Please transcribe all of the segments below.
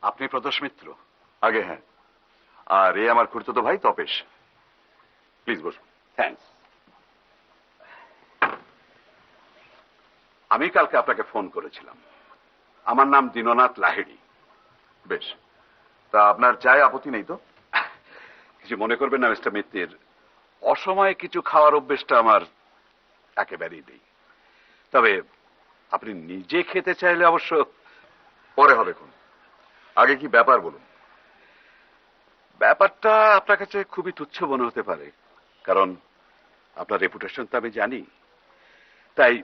আপনি প্রদোষ মিত্র? আগে হ্যাঁ, আর এ আমার খুড়তুতো ভাই তপেশ। প্লিজ বসুন। থ্যাঙ্কস। আমি কালকে আপনাকে ফোন করেছিলাম। আমার নাম দীননাথ লাহিড়ী। বেশ, তা আপনার চায় আপত্তি নেই তো? কিছু মনে করবেন না মিস্টার মিত্তির, অসময়ে কিছু খাওয়ার অভ্যেসটা আমার একেবারেই নেই। তবে আপনি নিজে খেতে চাইলে অবশ্য পরে হবে কোন, আগে কি ব্যাপার বলুন। ব্যাপারটা আপনার কাছে খুবই তুচ্ছ মনে হতে পারে, কারণ আপনার রেপুটেশন তো আমি জানি। তাই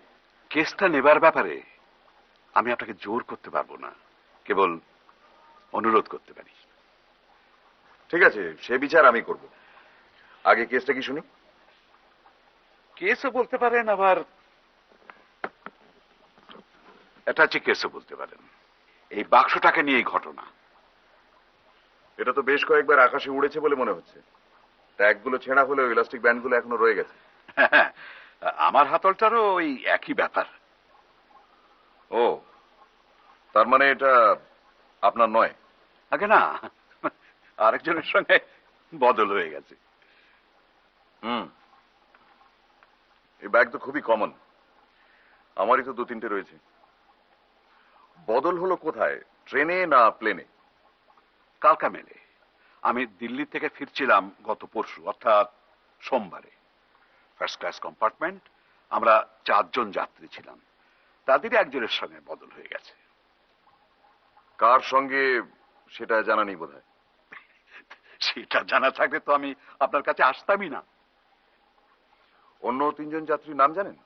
কেসটা নেবার ব্যাপারে আমি আপনাকে জোর করতে পারবো না, কেবল অনুরোধ করতে পারি। ঠিক আছে, সে বিচার আমি করব। আগে কেসটা কি শুনি। কেসও বলতে পারেন, আবার অ্যাটাচি কেসও বলতে পারেন। এই বাক্সটাকে নিয়ে এই ঘটনা। এটা তো বেশ কয়েকবার আকাশে উড়েছে বলে মনে হচ্ছে। ট্যাগগুলো ছেঁড়া হলেও ইলাস্টিক ব্যান্ডগুলো এখনো রয়ে গেছে। আমার হাতলটারও ওই একই ব্যাপার। ও, তার মানে এটা আপনার নয়? আগে না, আরেকজনের সঙ্গে বদল হয়ে গেছে। এই ব্যাগ তো খুবই কমন, আমারই তো 2-3টে রয়েছে। বদল হলো কোথায়, ট্রেনে না প্লেনে? কালকা মেলে। আমি দিল্লি থেকে ফিরছিলাম গত পরশু, অর্থাৎ সোমবারে। ফার্স্ট ক্লাস কম্পার্টমেন্ট, আমরা 4 জন যাত্রী ছিলাম। তাদের একজনের সঙ্গে বদল হয়ে গেছে। কার সঙ্গে সেটা জানা নেই বোধহয়। সেটা জানা থাকলে তো আমি আপনার কাছে আসতামই না। অন্য 3জন যাত্রীর নাম জানেন?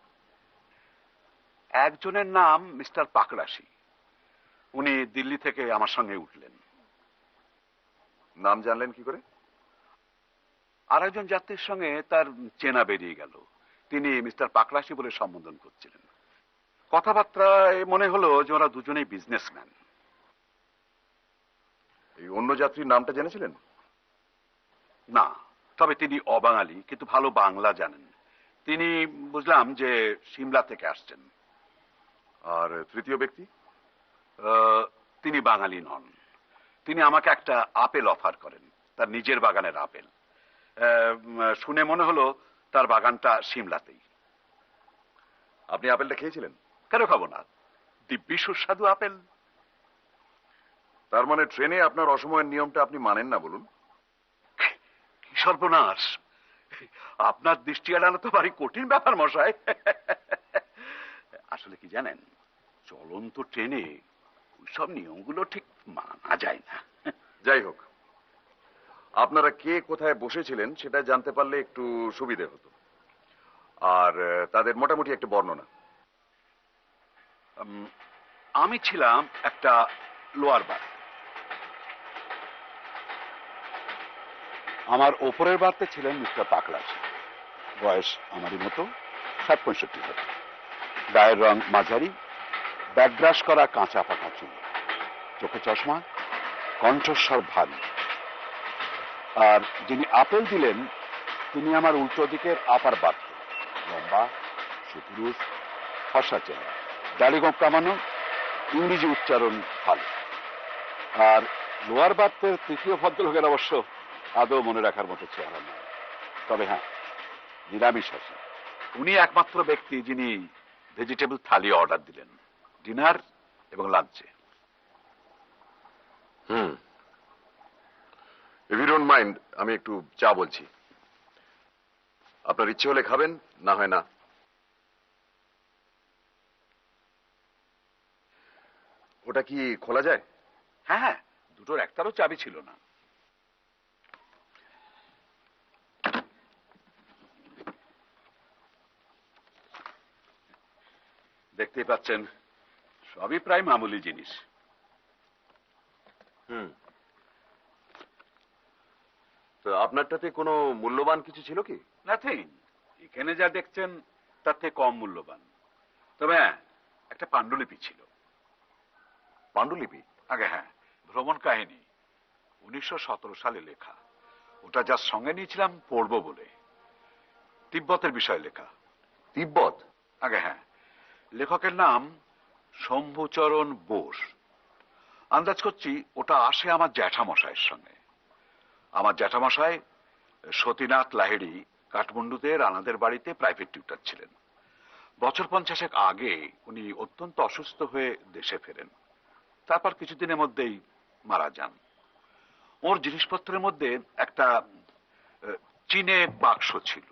একজনের নাম মিস্টার পাকরাশি, উনি দিল্লি থেকে আমার সঙ্গে উঠলেন। নাম জানলেন কি করে? আর একজন যাত্রীর সঙ্গে তার চেনা বেরিয়ে গেল, তিনি মিস্টার পাকরাশি বলে সম্বোধন করছিলেন। কথাবার্তায় মনে হলো যে ওরা দুজনেই বিজনেসম্যান। এই অন্য যাত্রীর নামটা জেনেছিলেন? না, তবে তিনি অবাঙালি, কিন্তু ভালো বাংলা জানেন। তিনি বুঝলাম যে সিমলা থেকে আসছেন। আর তৃতীয় ব্যক্তি? তিনি বাঙালি নন। তিনি আমাকে একটা আপেল অফার করেন, তার নিজের বাগানের আপেল। শুনে মনে হলো তার বাগানটা সিমলাতেই। আপনি আপেলটা খেয়েছিলেন? কেন খাবো না, দিব্যি সুস্বাদু আপেল। তার মানে ট্রেনে আপনার অসময়ের নিয়মটা আপনি মানেন না বলুন? কি সর্বনাশ! আপনার দৃষ্টি এড়ানো তো ভারী কঠিন ব্যাপার মশাই। আসলে কি জানেন, চলন্ত ট্রেনে ওইসব নিয়মগুলো ঠিক মানা যায় না। যাই হোক, আপনারা কে কোথায় বসেছিলেন সেটা জানতে পারলে একটু সুবিধে হতো। আর তাদের মোটামুটি একটা বর্ণনা। আমি ছিলাম একটা লোয়ার বার্থ। আমার ওপরের বার্থে ছিলেন মিস্টার পাকরাশি। বয়স আমারই মতো, 60-65 হবে। গায়ের রং মাঝারি, ব্যাকগ্রাস করা কাঁচা পাকা চুল, চোখে চশমা, কণ্ঠস্বর ভারী। আর যিনি আপেল দিলেন তিনি আমার উল্টো দিকের আপার বার্থ, লম্বা, সুপুরুষ, ফর্সা চেহারা, দাড়ি গোঁফ কামানো, ইংরেজি উচ্চারণ ভালো। আর লোয়ার বার্থের তৃতীয় ভদ্রলোকের অবশ্য আদৌ মনে রাখার মতো চেহারা নয়। তবে হ্যাঁ, নিরামিষাশী। উনি একমাত্র ব্যক্তি যিনি ভেজিটেবল থালি অর্ডার দিলেন, ডিনার এবং লাঞ্চে। ইফ ইউ ডোন্ট মাইন্ড, আমি একটু চা বলছি। আপনার ইচ্ছে হলে খাবেন, না হয় না। ওটা কি খোলা যায়? হ্যাঁ হ্যাঁ, দুটোর একটারও চাবি ছিল না। দেখতেই পাচ্ছেন, সবই প্রায় মামুলি জিনিস। তো আপনারটাতে কোনো মূল্যবান কিছু ছিল কি? নাথিং। এখানে যা দেখছেন তার থেকে কম মূল্যবান। তবে হ্যাঁ, একটা পাণ্ডুলিপি ছিল। পাণ্ডুলিপি? আগে হ্যাঁ, ভ্রমণ কাহিনী, 1917 সালে লেখা। ওটা যার সঙ্গে নিয়েছিলাম পড়বো বলে। তিব্বতের বিষয়ে লেখা। তিব্বত? আগে হ্যাঁ, লেখকের নাম শম্ভুচরণ বোস। আন্দাজ করছি ওটা আসে আমার জ্যাঠামশাইয়ের সঙ্গে। আমার জ্যাঠামশাই সতীনাথ লাহিড়ী কাঠমান্ডুতে রানাদের বাড়িতে প্রাইভেট টিউটার ছিলেন। বছর 50 আগে উনি অত্যন্ত অসুস্থ হয়ে দেশে ফেরেন। তারপর কিছুদিনের মধ্যেই মারা যান। ওর জিনিসপত্রের মধ্যে একটা চীনে বাক্স ছিল।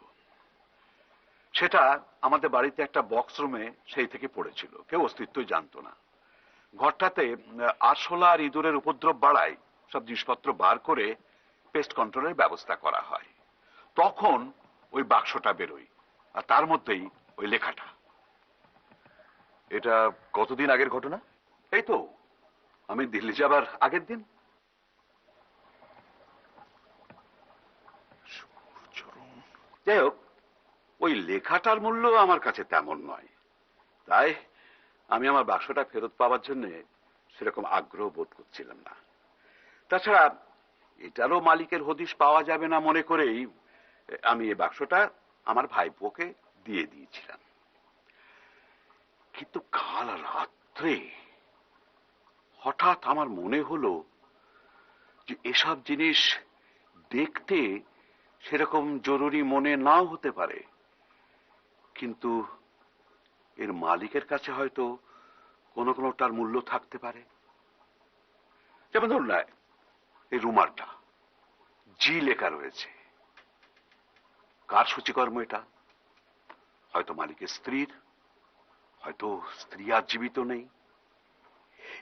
সেটা আমাদের বাড়িতে একটা বক্স রুমে সেই থেকে পড়েছিল, কেউ অস্তিত্বই জানতো না। ঘরটাতে আরশোলা আর ইঁদুরের উপদ্রব বাড়ায় সব জিনিসপত্র বার করে পেস্ট কন্ট্রোলের ব্যবস্থা করা হয়। তখন ওই বাক্সটা বেরোয়, আর তার মধ্যেই ওই লেখাটা। এটা কতদিন আগের ঘটনা? এই তো আমি দিল্লি যাবার আগের দিন। যাই হোক, ওই লেখাটার মূল্য আমার কাছে তেমন নয়, তাই আমি আমার বাক্সটা ফেরত পাওয়ার জন্য সেরকম আগ্রহ বোধ করছিলাম না। তাছাড়া এটারও মালিকের হদিশ পাওয়া যাবে না মনে করেই আমি এই বাক্সটা আমার ভাইপোকে দিয়ে দিয়েছিলাম। কিন্তু কাল রাত্রে হঠাৎ আমার মনে হলো যে এসব জিনিস দেখতে সেরকম জরুরি মনে নাও হতে পারে, কিন্তু এর মালিকের কাছে হয়তো কোনো কোনোটার মূল্য থাকতে পারে। যেমন ধরুন না, এই রুমালটা জি লেখা রয়েছে। কার সূচিকর্ম এটা? হয়তো মালিকের স্ত্রীর, হয়তো স্ত্রী আর জীবিত নেই।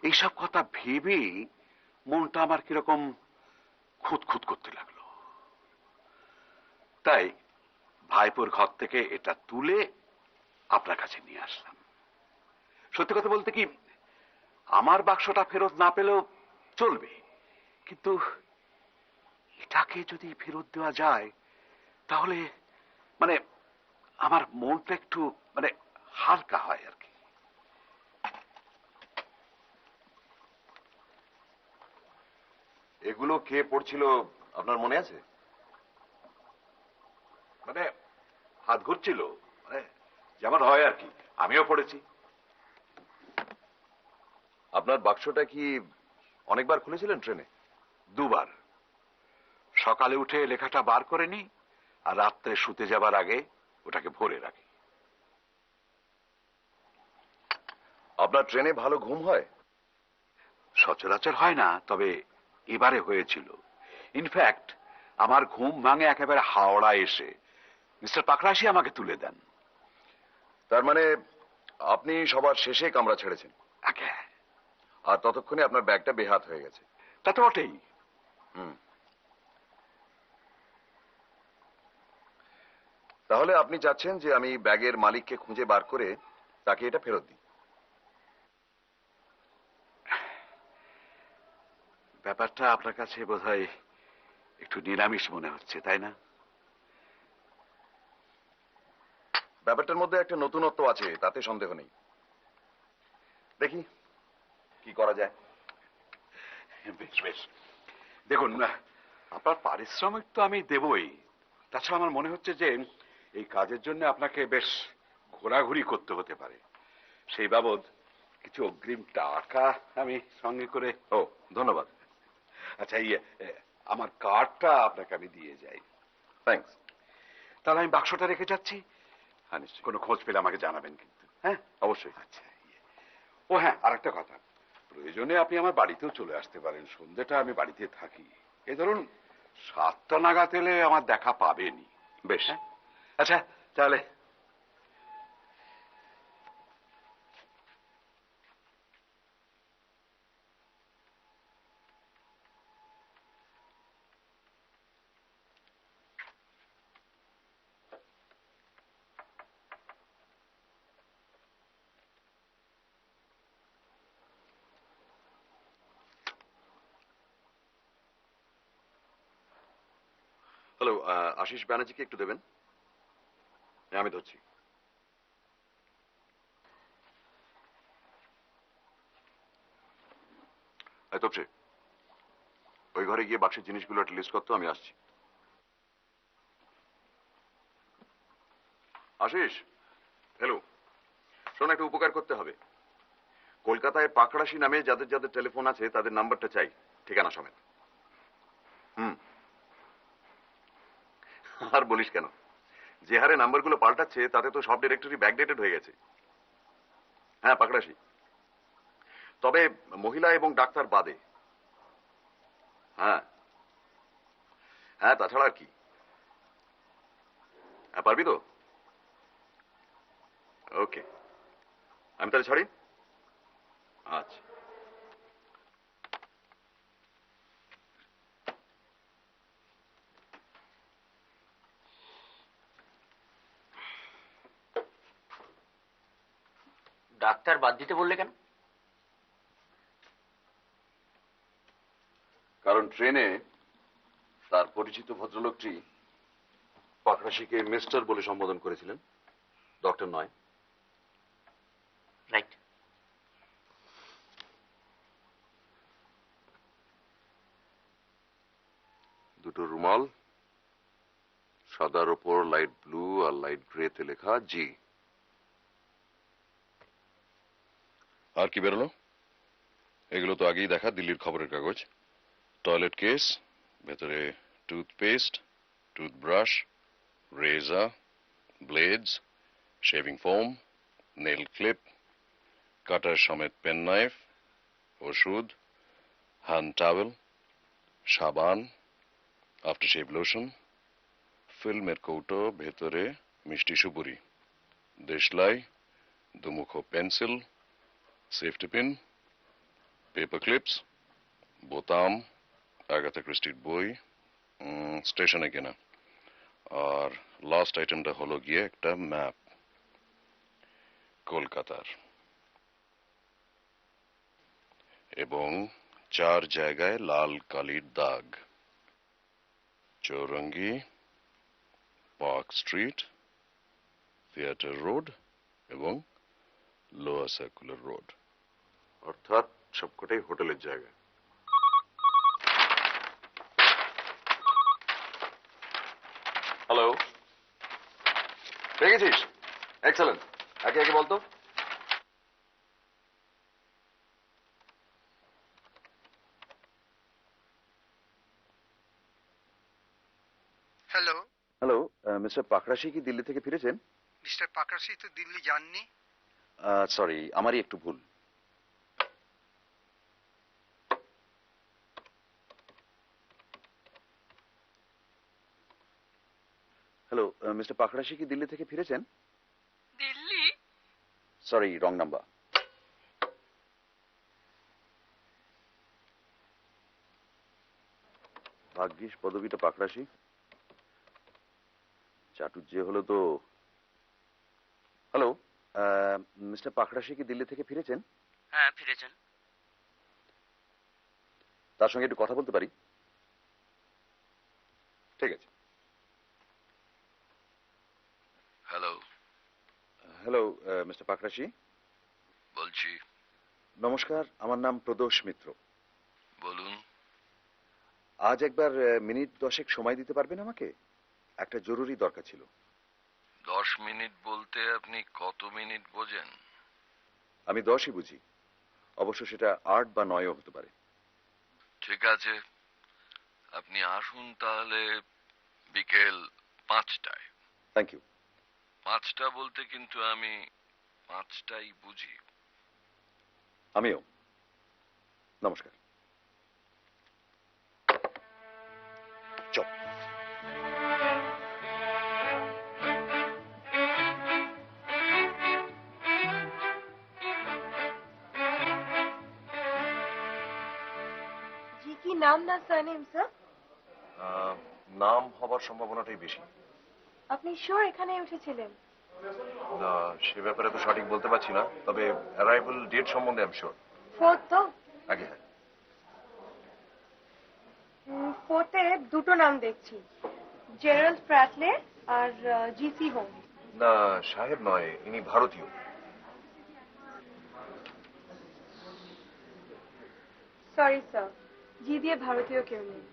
এইসব কথা ভেবেই মনটা আমার কিরকম খুঁতখুত করতে লাগলো। তাই ভাইপোর ঘর থেকে এটা তুলে আপনার কাছে নিয়ে আসলাম। সত্যি কথা বলতে কি, আমার বাক্সটা ফেরত না পেলেও চলবে, কিন্তু এটাকে যদি ফেরত দেওয়া যায় তাহলে মানে আমার মনটা একটু মানে হালকা হয় আর কি। এগুলো কে পড়ছিল আপনার মনে আছে? মানে হাত ঘুরছিল, মানে যেমন হয় আর কি, আমিও পড়েছি। আপনার বাক্সটা কি অনেকবার খুলেছিলেন ট্রেনে? দুবার। সকালে উঠে লেখাটা বার করে নি, আর রাত্রে শুতে যাবার আগে ওটাকে ভরে রাখি। আপনার ট্রেনে ভালো ঘুম হয়? সচরাচর হয় না, তবে এবারে হয়েছিল। ইনফ্যাক্ট আমার ঘুম ভাঙে একেবারে হাওড়া এসে মিস্টার পাকরাশি আমাকে তুলে দেন। তার মানে আপনি সবার শেষে কামরা ছেড়েছেন, আগে আর ততক্ষণে আপনার ব্যাগটা বেহাত হয়ে গেছে। তা তো বটেই। হুম। তাহলে আপনি চাচ্ছেন যে আমি ব্যাগের মালিককে খুঁজে বার করে তাকে এটা ফেরত দিই? ব্যাপারটা আপনার কাছে বোধহয় একটু নিরামিষ মনে হচ্ছে, তাই না? ব্যাপারটার মধ্যে একটা নতুনত্ব আছে, তাতে সন্দেহ নেই। দেখি কি করা যায়। বেশ বেশ, দেখুন আপনার পারিশ্রমিক তো আমি দেবই। তাছাড়া আমার মনে হচ্ছে যে এই কাজের জন্য আপনাকে বেশ ঘোরাঘুরি করতে হতে পারে। সেই বাবদ কিছু অগ্রিম টাকা আমি সঙ্গে করে। ও, ধন্যবাদ। আচ্ছা, আমার কার্ডটা আপনাকে আমি দিয়ে যাই। থ্যাঙ্কস। তাহলে আমি বাক্সটা রেখে যাচ্ছি। হ্যাঁ, নিশ্চয়ই। কোনো খোঁজ পেলে আমাকে জানাবেন কিন্তু। হ্যাঁ, অবশ্যই। আচ্ছা। ও হ্যাঁ, আরেকটা কথা, প্রয়োজনে আপনি আমার বাড়িতেও চলে আসতে পারেন। সন্ধ্যেটা আমি বাড়িতে থাকি। এই ধরুন 7টা নাগাদ এলে আমার দেখা পাবেনই। বেশ। হ্যাঁ? আচ্ছা, তাহলে। হ্যালো, আশিস ব্যানার্জিকে একটু দেবেন। হ্যাঁ, আমি ধরছি। তপসে, ওই ঘরে গিয়ে বাক্সের জিনিসগুলো একটা লিস্ট করতো, আমি আসছি। আশিস, হ্যালো, শোন, একটা উপকার করতে হবে। কলকাতায় পাকড়াশি নামে যাদের যাদের টেলিফোন আছে তাদের নাম্বারটা চাই, ঠিকানা সমেত। হুম। আর বলিস কেন, যে হারে নাম্বারগুলো পাল্টাচ্ছে তাতে তো সব ডিরেক্টরি ব্যাকডেটেড হয়ে গেছে। হ্যাঁ, পাকড়াশি, তবে মহিলা এবং ডাক্তার বাদে। হ্যাঁ হ্যাঁ, তাছাড়া আর কি। হ্যাঁ, পারবি তো? ওকে, আমি তাহলে ছাড়ি। আচ্ছা। ডাক্তার বাদ দিতে বললে কেন? কারণ ট্রেনে তার পরিচিত ভদ্রলোকটি পাকড়াশিকে মিস্টার বলে সম্বোধন করেছিলেন, ডক্টর নয়। রাইট। দুটো রুমাল, সাদার ওপর লাইট ব্লু আর লাইট গ্রেতে লেখা জি। আর কি বেরোলো? এগুলো তো আগেই দেখা, দিল্লির খবরের কাগজ। টয়লেট কেস, ভেতরে toothpaste, toothbrush, razor, blades, shaving foam, nail clip, cutter সমেত পেন নাইফ, ওষুধ, হ্যান্ড টাওয়েল, সাবান, আফটারশেভ লোশন, ফিল্মের কৌটো, ভেতরে মিষ্টি সুপুরি, দেশলাই, দুমুখো pencil, safety pin, paper clips, বোতাম, আগাথা ক্রিস্টির বই, স্টেশনে কেনা। আর লাস্ট আইটেমটা হলো গিয়ে একটা ম্যাপ কলকাতার, এবং 4 জায়গায় লাল কালির দাগ: Chowringhee, park street, theatre road এবং লোয়ার সার্কুলার রোড। অর্থাৎ সবকটাই হোটেলের জায়গা। হ্যালো, পেয়ে গেছিস? এক্সেলেন্ট, একে একে বলতো। হ্যালো, হ্যালো, মিস্টার পাকড়াশি কি দিল্লি থেকে ফিরেছেন? মিস্টার পাকড়াশি তো দিল্লি যাননি। সরি, আমারই একটু ভুল। হ্যালো, মিস্টার পাকড়াশি কি দিল্লি থেকে ফিরেছেন? দিল্লি? Sorry, wrong number. ভাগ্যিস পদবিটা পাকড়াশি, চাটুর্যে হলো তো। হ্যালো, মিস্টার পাকড়াশি কি দিল্লি থেকে ফিরেছেন? হ্যাঁ, ফিরেছেন। তার সঙ্গে একটু কথা বলতে পারি? ঠিক আছে। Hello, hello, mister Pakrashi. বলছি। নমস্কার, আমার নাম প্রদোষ মিত্র। বলুন। আজ একবার মিনিট 10 সময় দিতে পারবেন আমাকে? একটা জরুরি দরকার ছিল। 10 মিনিট বলতে আপনি কত মিনিট বোঝেন? আমি 10ই বুঝি, অবশ্য সেটা 8 বা 9ও হতে পারে। ঠিক আছে, আপনি আসুন তাহলে বিকেল 5টায়। Thank you. 5টা বলতে কিন্তু আমি 5টাই বুঝি। আমিও। নমস্কার। চল। জি কি নাম না সারনেম স্যার? নাম হবার সম্ভাবনাটাই বেশি। আপনি শিওর এখানে উঠেছিলেন? না, সে ব্যাপারে তো সঠিক বলতে পারছি না, তবে অ্যারাইভাল ডেট সম্বন্ধে আমি শিওর। ফোর্থ তো? আগে হ্যাঁ। ফোর্থে দুটো নাম দেখছি, জেরাল্ড প্র্যাটলে আর জিসি হোম। না, সাহেব নয়, ইনি ভারতীয়। সরি স্যার, জি দিয়ে ভারতীয় কেউ নেই।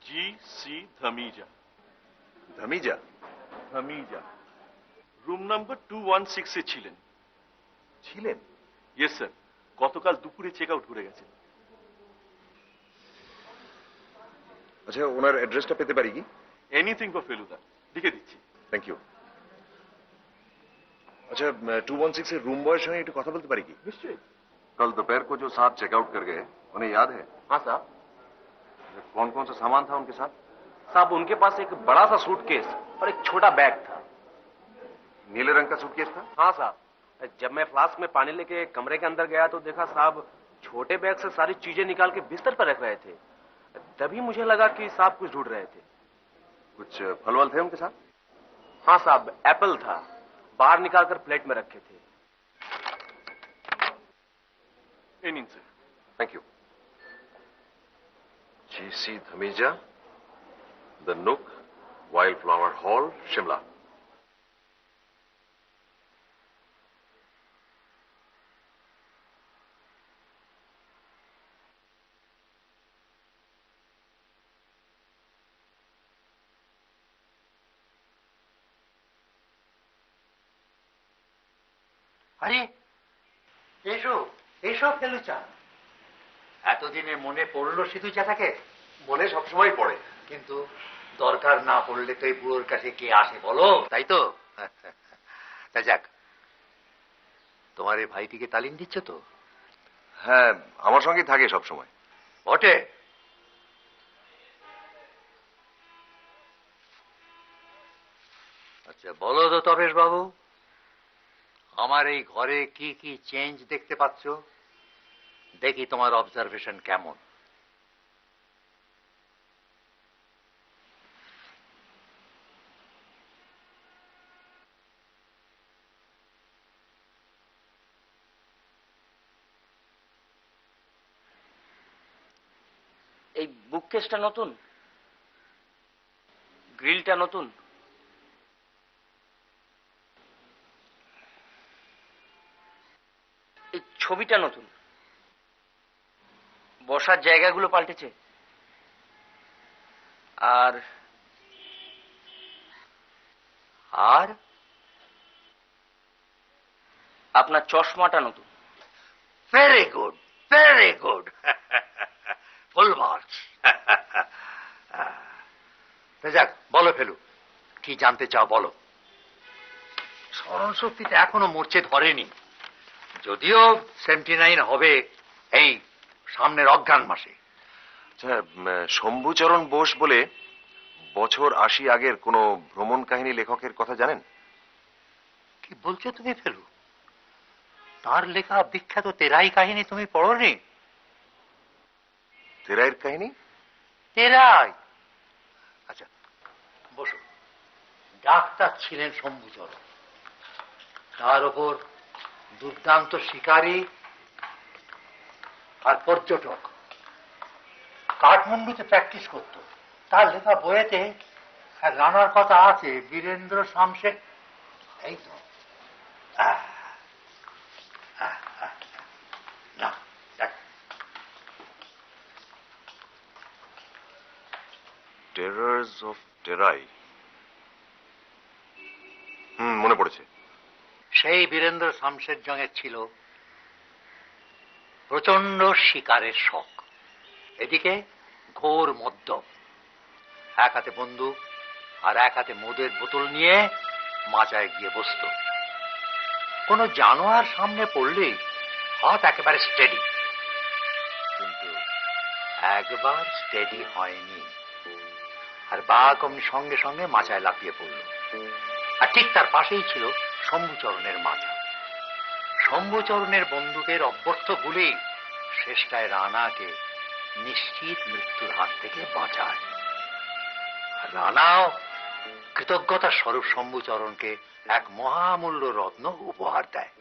जी सी धमीजा। ধামিজা? ধামিজা রুম নাম্বার 216 এ ছিলেন। ছিলেন? ইয়েস স্যার, গতকাল দুপুরে চেক আউট করে গেছেন। আচ্ছা, ওনার অ্যাড্রেসটা পেতে পারি কি? এনিথিং ফর ফেলুদা, লিখে দিচ্ছি। Thank you. अच्छा 216 से रूम बॉय संगे একটু কথা বলতে পারি কি? নিশ্চয়ই। कल दोपहर को जो साहब चेकआउट कर गए उन्हें याद है? हाँ साहब। कौन कौन सा सामान था उनके साथ? साहब उनके पास एक बड़ा सा सूटकेस और एक छोटा बैग था। नीले रंग का सूटकेस था? हाँ साहब, जब मैं फ्लास्क में पानी लेके कमरे के अंदर गया तो देखा साहब छोटे बैग से सारी चीजें निकाल के बिस्तर पर रख रहे थे। तभी मुझे लगा कि साहब कुछ ढूंढ रहे थे। कुछ फल वल थे उनके साथ? हाँ साहब, एप्पल था, बाहर निकालकर प्लेट में रखे थे। এই নিন sir. Thank you. GC Dhamija, the नुक, वाइल्ड फ्लावर हॉल, शिमला। আরে এসো এসো ফেলুচা, এতদিনে মনে পড়লো সিধুচাটাকে? মনে সবসময় পড়ে, কিন্তু দরকার না পড়লে তো এই বুড়োর কাছে কে আসে বলো, তাই তো? তা যাক, তোমার এই ভাইটিকে তালিম দিচ্ছ তো? হ্যাঁ, আমার সঙ্গেই থাকে সব সময়। বটে? আচ্ছা বলো তো তবেশ বাবু, আমার এই ঘরে কি কি চেঞ্জ দেখতে পাচ্ছ? দেখি তোমার অবজারভেশন কেমন। এই বুককেসটা নতুন, গ্রিলটা নতুন, এই ছবিটা নতুন, বসার জায়গাগুলো পাল্টেছে, আর আর আপনার চশমাটা নতুন। Very good, very good, full marks. যাক বলো ফেলু, কি জানতে চাও বলো। স্মরণ শক্তিটা এখনো মরচে ধরেনি, যদিও 79 হবে এই সামনের অজ্ঞান মাসে। আচ্ছা, শম্ভুচরণ বোস বলে বছর 80 আগের কোন ভ্রমণ কাহিনী লেখকের কথা জানেন? কি বলছো তুমি ফেলু? তার লেখা বিখ্যাত তেরাই কাহিনী তুমি পড়োনি? তেরাইয়ের কাহিনী? তেরাই? আচ্ছা বসো। ডাক্তার ছিলেন শম্ভুচরণ, তার ওপর দুর্দান্ত শিকারী আর পর্যটক। কাঠমান্ডুতে প্র্যাকটিস করত। তার লেখা বইয়েতে রানার কথা আছে, বীরেন্দ্র শামশের। এই তো না, দেখ। টেরার্স অফ টেরাই, মনে পড়েছে। সেই বীরেন্দ্র শামশের জঙ্গে ছিল প্রচন্ড শিকারের শখ, এদিকে ঘোর মদ্যপ, এক হাতে বন্দুক আর এক হাতে মদের বোতল নিয়ে মাচায় গিয়ে বসত। কোনো জানোয়ার সামনে পড়লেই হাত একেবারে স্টেডি, কিন্তু একবার স্টেডি হয়নি, আর বাঘ অমনি সঙ্গে সঙ্গে মাচায় লাফিয়ে পড়ল। আর ঠিক তার পাশেই ছিল শম্ভুচরণের মাথা। শম্ভুচরণের বন্দুকের অব্যর্থ গুলি শেষটায় রানাকে নিশ্চিত মৃত্যুর হাত থেকে বাঁচায়। আর রানাও কৃতজ্ঞতার স্বরূপ শম্ভুচরণকে এক মহামূল্য রত্ন উপহার দেয়।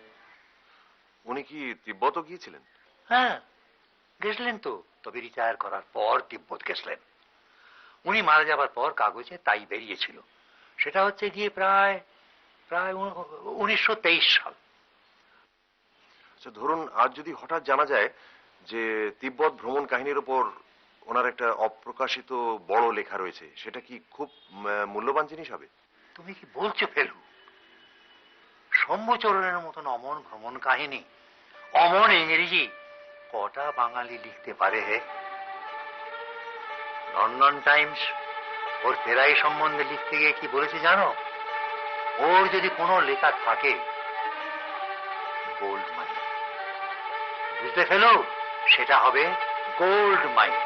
উনি কি তিব্বতও গিয়েছিলেন? হ্যাঁ গেছিলেন তো, তবে রিটায়ার করার পর তিব্বত গেছিলেন। উনি মারা যাবার পর কাগজে তাই বেরিয়েছিল। সেটা হচ্ছে গিয়ে প্রায় 1923 সাল। আচ্ছা ধরুন আজ যদি হঠাৎ জানা যায় যে তিব্বত ভ্রমণ কাহিনীর উপর ওনার একটা অপ্রকাশিত বড় লেখা রয়েছে, সেটা কি খুব মূল্যবান জিনিস হবে? তুমি কি বলছো ফেলু? শম্ভুচরণের মতন অমন ভ্রমণ কাহিনী, অমন ইংরেজি কটা বাঙালি লিখতে পারে? হে, লন্ডন টাইমস ওর ফেরাই সম্বন্ধে লিখতে গিয়ে কি বলেছে জানো? ওর যদি কোনো লেখা থাকে, গোল্ড মাইন, বুঝতে ফেলো, সেটা হবে gold mine.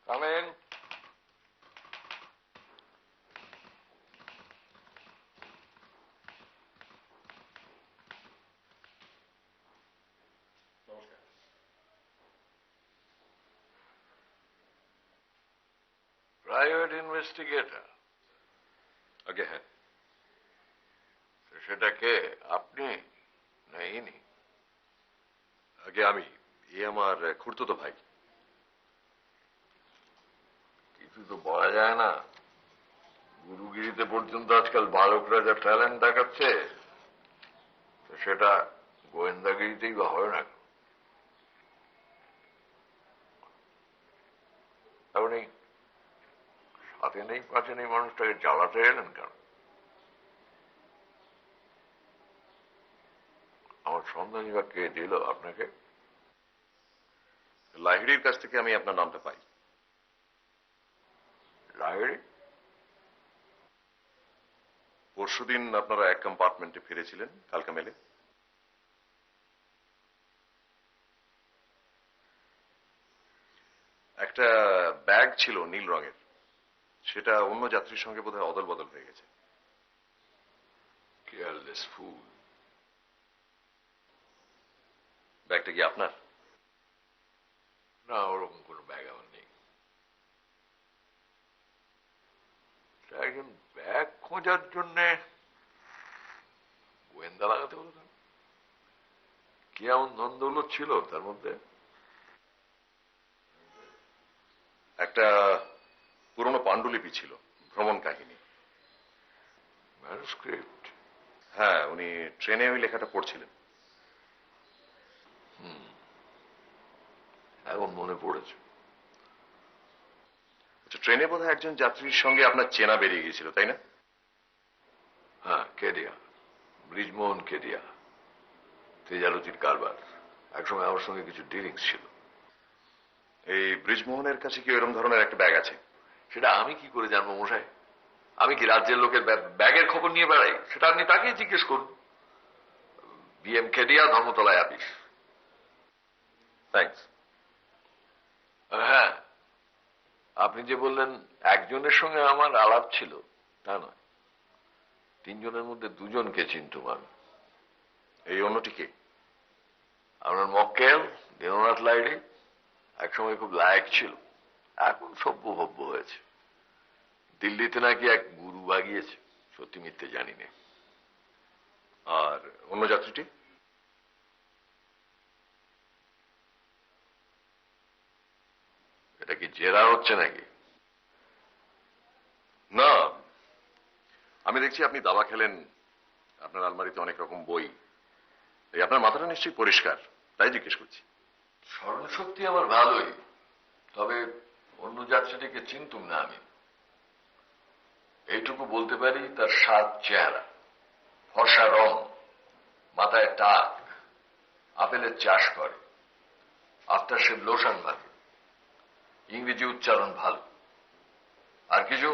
Come in. Private investigator. আগে হ্যাঁ, তো সেটা কে? আপনি না ইনি? আগে আমি। এ আমার খুড়তুতো ভাই। কিছু তো বলা যায় না। গুরুগিরিতে পর্যন্ত আজকাল বালকরা যা ট্যালেন্ট দেখাচ্ছে, তো সেটা গোয়েন্দাগিরিতেই বা হয় না। আপনি সাথে নেই পাশে নেই মানুষটাকে জ্বালাতে এলেন কেন? আমার সন্ধানী বা কে দিল আপনাকে? লাহিড়ির কাছ থেকে আমি আপনার নামটা পাই। লাহিড়ী? পরশুদিন আপনারা এক কম্পার্টমেন্টে ফিরেছিলেন কালকা মেলে। একটা ব্যাগ ছিল নীল রঙের, সেটা অন্য যাত্রীর সঙ্গে বোধহয় অদল বদল হয়ে গেছে। কেয়ারলেস ফুল। ব্যাগটা কি আপনার? না, ওরকম কোনো ব্যাগ আমার নেই। একজন ব্যাগ খোঁজার জন্য গোয়েন্দা লাগাতে হলো কেন? কি এমন দ্বন্দ্ব ছিল তার মধ্যে? একটা পুরনো পাণ্ডুলিপি ছিল, ভ্রমণ কাহিনী। ম্যানুস্ক্রিপ্ট? হ্যাঁ, উনি ট্রেনে ওই লেখাটা পড়ছিলেন। এখন মনে পড়েছে। আচ্ছা, ট্রেনে বোধহয় একজন যাত্রীর সঙ্গে আপনার চেনা বেরিয়ে গিয়েছিল, তাই না? হ্যাঁ, কেডিয়া, ব্রিজমোহন কেডিয়া, তেজালতির কারবার। একসময় আমার সঙ্গে কিছু ডিলিংস ছিল। এই ব্রিজমোহনের কাছে কি এরকম ধরনের একটা ব্যাগ আছে? সেটা আমি কি করে জানবো মশাই? আমি কি রাজ্যের লোকের ব্যাগের খবর নিয়ে বেড়াই? সেটা আপনি তাকেই জিজ্ঞেস করুন। বিএম কেডিয়া, ধর্মতলায় আপিস। থ্যাঙ্কস। হ্যাঁ, আপনি যে বললেন একজনের সঙ্গে আমার আলাপ ছিল, তা নয়। তিনজনের মধ্যে দুজনকে চিনতুম আমি। এই অন্যটি কে? আপনার মক্কেল দেবনাথ লাইড়ি। একসময় খুব লায়ক ছিল, এখন সভ্য ভব্য হয়েছে। দিল্লিতে নাকি এক গুরু বাগিয়েছে, সত্যি মিথ্যে জানি না। আর অন্য যাত্রীটি? এটা কি জেরা হচ্ছে নাকি? না, আমি দেখছি আপনি দাবা খেলেন, আপনার আলমারিতে অনেক রকম বই। এই আপনার মাথাটা নিশ্চয়ই পরিষ্কার, তাই জিজ্ঞেস করছি। স্মরণশক্তি আমার ভালোই, তবে অন্য যাত্রীটিকে চিনতুম না আমি। এইটুকু বলতে পারি, তার সাত চেহারা, ফর্সা রং, মাথায় টাক, আপেলের চাষ করে, আফটারশেভ লোশন মাখে, ইংরেজি উচ্চারণ ভালো। আর কিছু?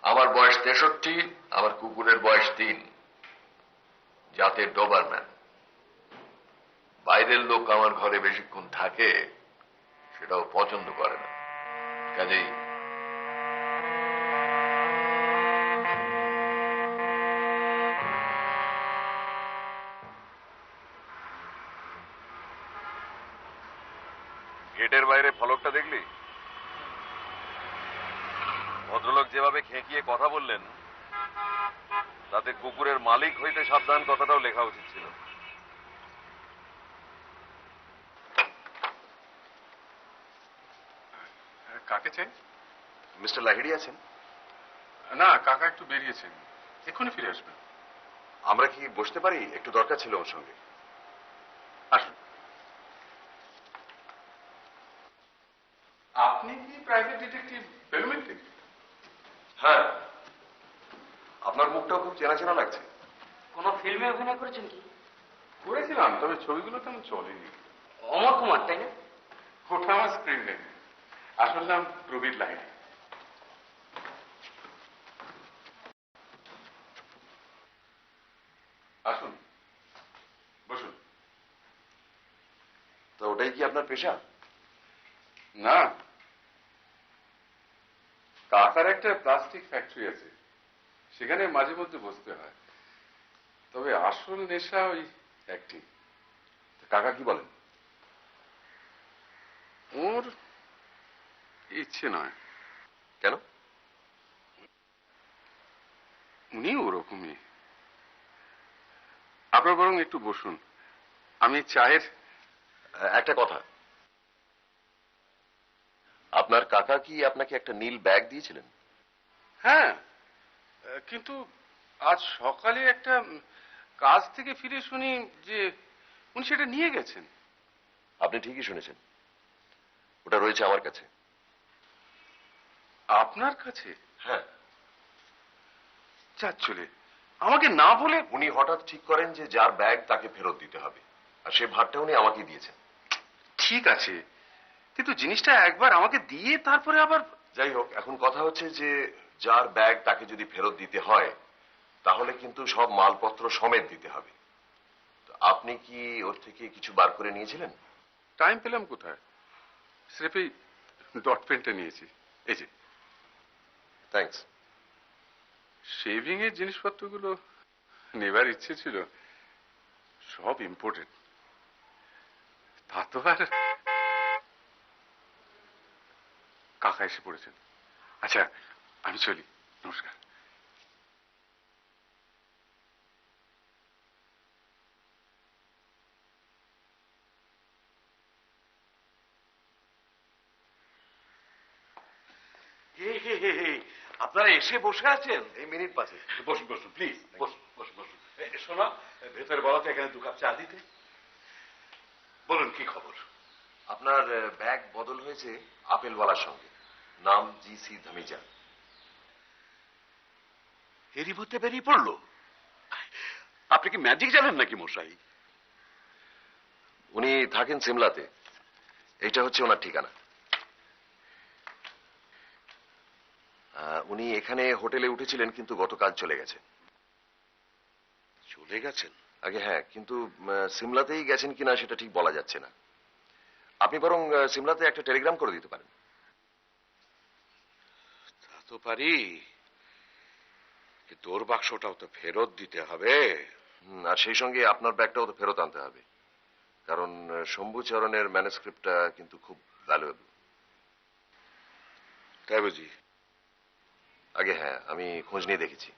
আমার বয়স 63, আমার কুকুরের বয়স 3, জাতের ডোবারম্যান। বাইরের লোক আমার ঘরে বেশিক্ষণ থাকে সেটাও পছন্দ করে না, কাজেই গেটের বাইরে ফলকটা দেখলি? ভদ্রলোক যেভাবে খেঁকিয়ে কথা বললেন, তাতে কুকুরের মালিক হইতে সাবধান কথাটাও লেখা উচিত ছিল। কাকে চাই? মিস্টার লাহিড়ী আছেন? না, কাকা একটু বেরিয়েছেন, এক্ষুনি ফিরে আসবেন। আমরা কি বসতে পারি? একটু দরকার ছিল ওর সঙ্গে। আসুন। আপনি কি প্রাইভেট ডিটেকটিভ বেলুমেন্টে? হ্যাঁ, আপনার মুখটাও খুব চেনা চেনা লাগছে। কোনো ফিল্মে অভিনয় করেছেন কি? করেছিলাম, তবে ছবিগুলো তেমন চলেনি। অমর কুমার, তাই না? ওটা আমার স্ক্রিন নেম। আসল নাম প্রবীর লাহিড়ী। আসুন, বসুন। তো ওটাই কি আপনার পেশা? না, কাকার একটা প্লাস্টিক ফ্যাক্টরি আছে, সেখানে মাঝে মধ্যে বসতে হয়। তবে আসল নেশা ওই অ্যাক্টিং। কাকা কি বলেন? ওর ইচ্ছে নয়। কেন? উনি ওরকমই। আপনার বরং একটু বসুন, আমি চায়ের। একটা কথা, আপনার কাকা কি আপনাকে একটা নীল ব্যাগ দিয়েছিলেন? হ্যাঁ, কিন্তু আজ সকালে একটা কাজ থেকে ফিরে শুনি যে উনি সেটা নিয়ে গেছেন। আপনি ঠিকই শুনেছেন, ওটা রয়েছে আমার কাছে। আপনার কাছে? হ্যাঁ। যার চলে আমাকে না বলে। উনি হঠাৎ ঠিক করেন যে যার ব্যাগ তাকে ফেরত দিতে হবে, আর সে ভারটা উনি আমাকে দিয়েছেন। ঠিক আছে, কিন্তু জিনিসটা একবার আমাকে দিয়ে তারপরে আবার। যাই হোক, এখন কথা হচ্ছে যে যার ব্যাগ তাকে যদি ফেরত দিতে হয়, তাহলে কিন্তু সব মালপত্র সমেত দিতে হবে। তো আপনি কি ওর থেকে কিছু বার করে নিয়েছিলেন? টাইম পেলাম কোথায়, স্রেফ এই ডট পেনটা নিয়েছি। এই যে। থ্যাঙ্কস। শেভিং এর জিনিসপত্রগুলো নেবার ইচ্ছে ছিল, সব ইম্পোর্টেড। তা তো আর। কাকা এসে পড়েছেন। আচ্ছা, আমি চলি, নমস্কার। আপনারা এসে বসে আছেন? এই মিনিট পাঁচে। বসুন বসুন, প্লিজ বসুন বসুন বসুন। শোনা, ভেতরে বলাতে এখানে 2 কাপ চা দিতে। বলুন, কি খবর? আপনার ব্যাগ বদল হয়েছে আপেলওয়ালার সঙ্গে, নাম জি.সি. ধামিজা। এরই মধ্যে বেরিয়ে পড়লো? আপনি কি ম্যাজিক জানেন নাকি মশাই? উনি থাকেন সিমলাতে, এইটা হচ্ছে ওনার ঠিকানা। উনি এখানে হোটেলে উঠেছিলেন, কিন্তু গতকাল চলে গেছেন। চলে গেছেন? আগে হ্যাঁ, কিন্তু সিমলাতেই গেছেন কিনা সেটা ঠিক বলা যাচ্ছে না। আপনি বরং সিমলাতে একটা টেলিগ্রাম করে দিতে পারেন। তা তো পারি, কিন্তু ওর বাক্সটাও তো ফেরত দিতে হবে। আর সেই সঙ্গে আপনার ব্যাগটাও তো ফেরত আনতে হবে, কারণ শম্ভুচরণের ম্যানুস্ক্রিপ্টটা কিন্তু খুব ভ্যালুয়েবল। তাই বুঝি? আগে হ্যাঁ, আমি খোঁজ নিয়ে দেখেছি।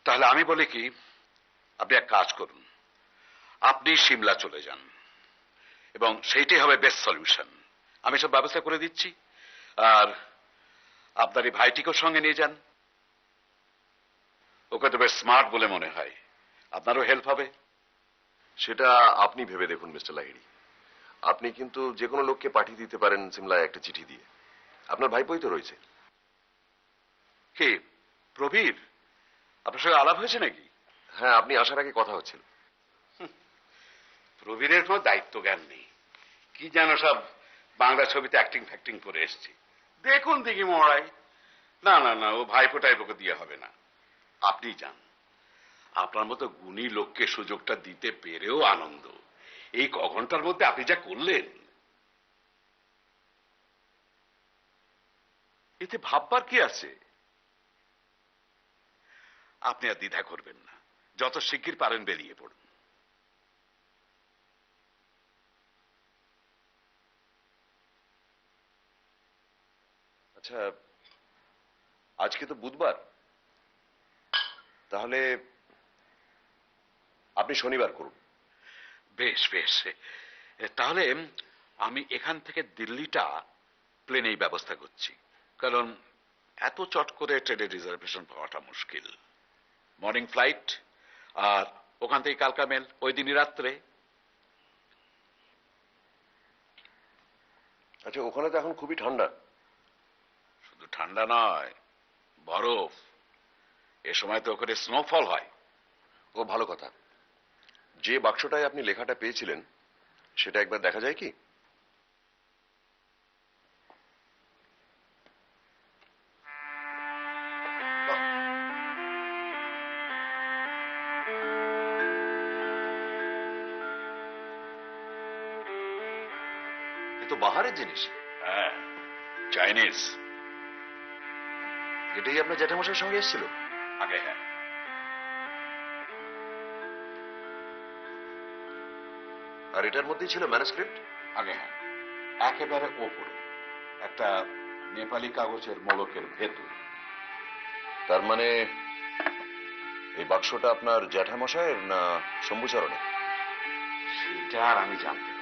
তাহলে আমি বলি কি, আপনি এক কাজ করুন, আপনি সিমলা চলে যান, এবং সেইটাই হবে বেস্ট সলিউশন। আমি সব ব্যবস্থা করে দিচ্ছি। আর আপনার এই ভাইটিকেও সঙ্গে নিয়ে যান, ওকে তো বেশ স্মার্ট বলে মনে হয়, আপনারও হেল্প হবে। সেটা আপনি ভেবে দেখুন মিস্টার লাহিড়ী। আপনি কিন্তু যে কোনো লোককে পাঠিয়ে দিতে পারেন সিমলায় একটা চিঠি দিয়ে। আপনার ভাইপোই তো রয়েছে। কি প্রবীর, আপনার সঙ্গে আলাপ হয়েছে নাকি? হ্যাঁ, আপনি আসার আগে কথা হচ্ছিল। প্রবীরের কোনো দায়িত্ব জ্ঞান নেই, কি যেন সব বাংলা ছবিতে অ্যাক্টিং ফ্যাক্টিং করে এসছে। দেখুন দেখি মরাই। না না না, ও ভাইপো টাইপোকে দিয়ে হবে না। আপনি যান, আপনার মতো গুণী লোককে সুযোগটা দিতে পেরেও আনন্দ। এই ঘন্টার মধ্যে আপনি যা করলেন, এতে ভাববার কি আছে? আপনি আর দ্বিধা করবেন না, যত শিগগির পারেন বেরিয়ে পড়ুন। আচ্ছা, আজকে তো বুধবার, তাহলে আপনি শনিবার করুন। বেশ বেশ, তাহলে আমি এখান থেকে দিল্লিটা প্লেনেই ব্যবস্থা করছি, কারণ এত চট করে ট্রেনের রিজার্ভেশন পাওয়াটা মুশকিল। মর্নিং ফ্লাইট, আর ওখান থেকে কালকা মেল ওই দিনই রাত্রে। আচ্ছা, ওখানে তো এখন খুবই ঠান্ডা। শুধু ঠান্ডা নয়, বরফ। এ সময় তো ওখানে স্নোফল হয়। ও ভালো কথা। যে বাক্সটায় আপনি লেখাটা পেয়েছিলেন সেটা একবার দেখা যায় কি? এ তো বাহারের জিনিস। হ্যাঁ, চাইনিজ। এটাই আপনার জ্যাঠামশাইয়ের সঙ্গে এসেছিল? আগে হ্যাঁ। আর এটার মধ্যেই ছিল ম্যানুস্ক্রিপ্ট? আগে হ্যাঁ, একেবারে ওপরে একটা নেপালি কাগজের মোড়কের ভেতর। তার মানে এই বাক্সটা আপনার জ্যাঠামশাইয়ের না শম্ভুচরণের? সেটা আর আমি জানতে পারি।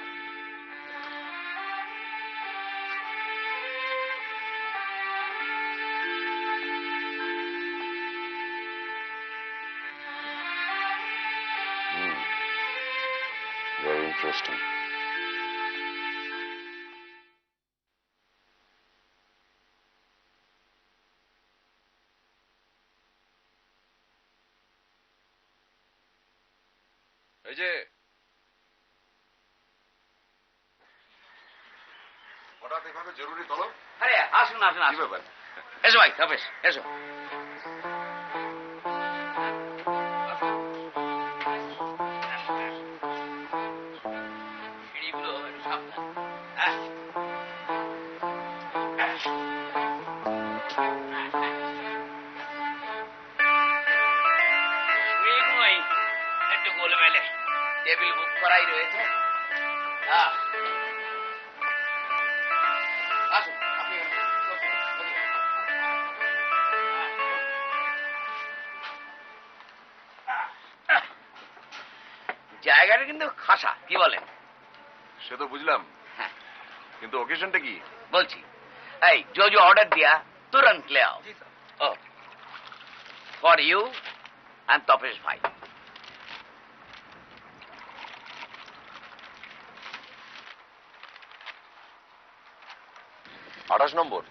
Very interesting. এই যে হঠাৎ এভাবে জরুরি তলব? আরে আসুন আসুন কি আসুন। ব্যাপার? এসো ভাই, তবেশ এসো। সিঁড়িগুলো একটু সাবধান। হ্যাঁ। সিঁড়িগুলোই একটু গোলমেলে, টেবিল বুক করাই রয়েছে। আসুন আপনি জায়গাটা কিন্তু খাসা, কি বলেন? সে তো বুঝলাম, হ্যাঁ কিন্তু অকেশনটা কি? বলছি, এই जो जो ऑर्डर दिया तुरंत ले आओ। Oh for you and Tapesh भाई। 28 নম্বর?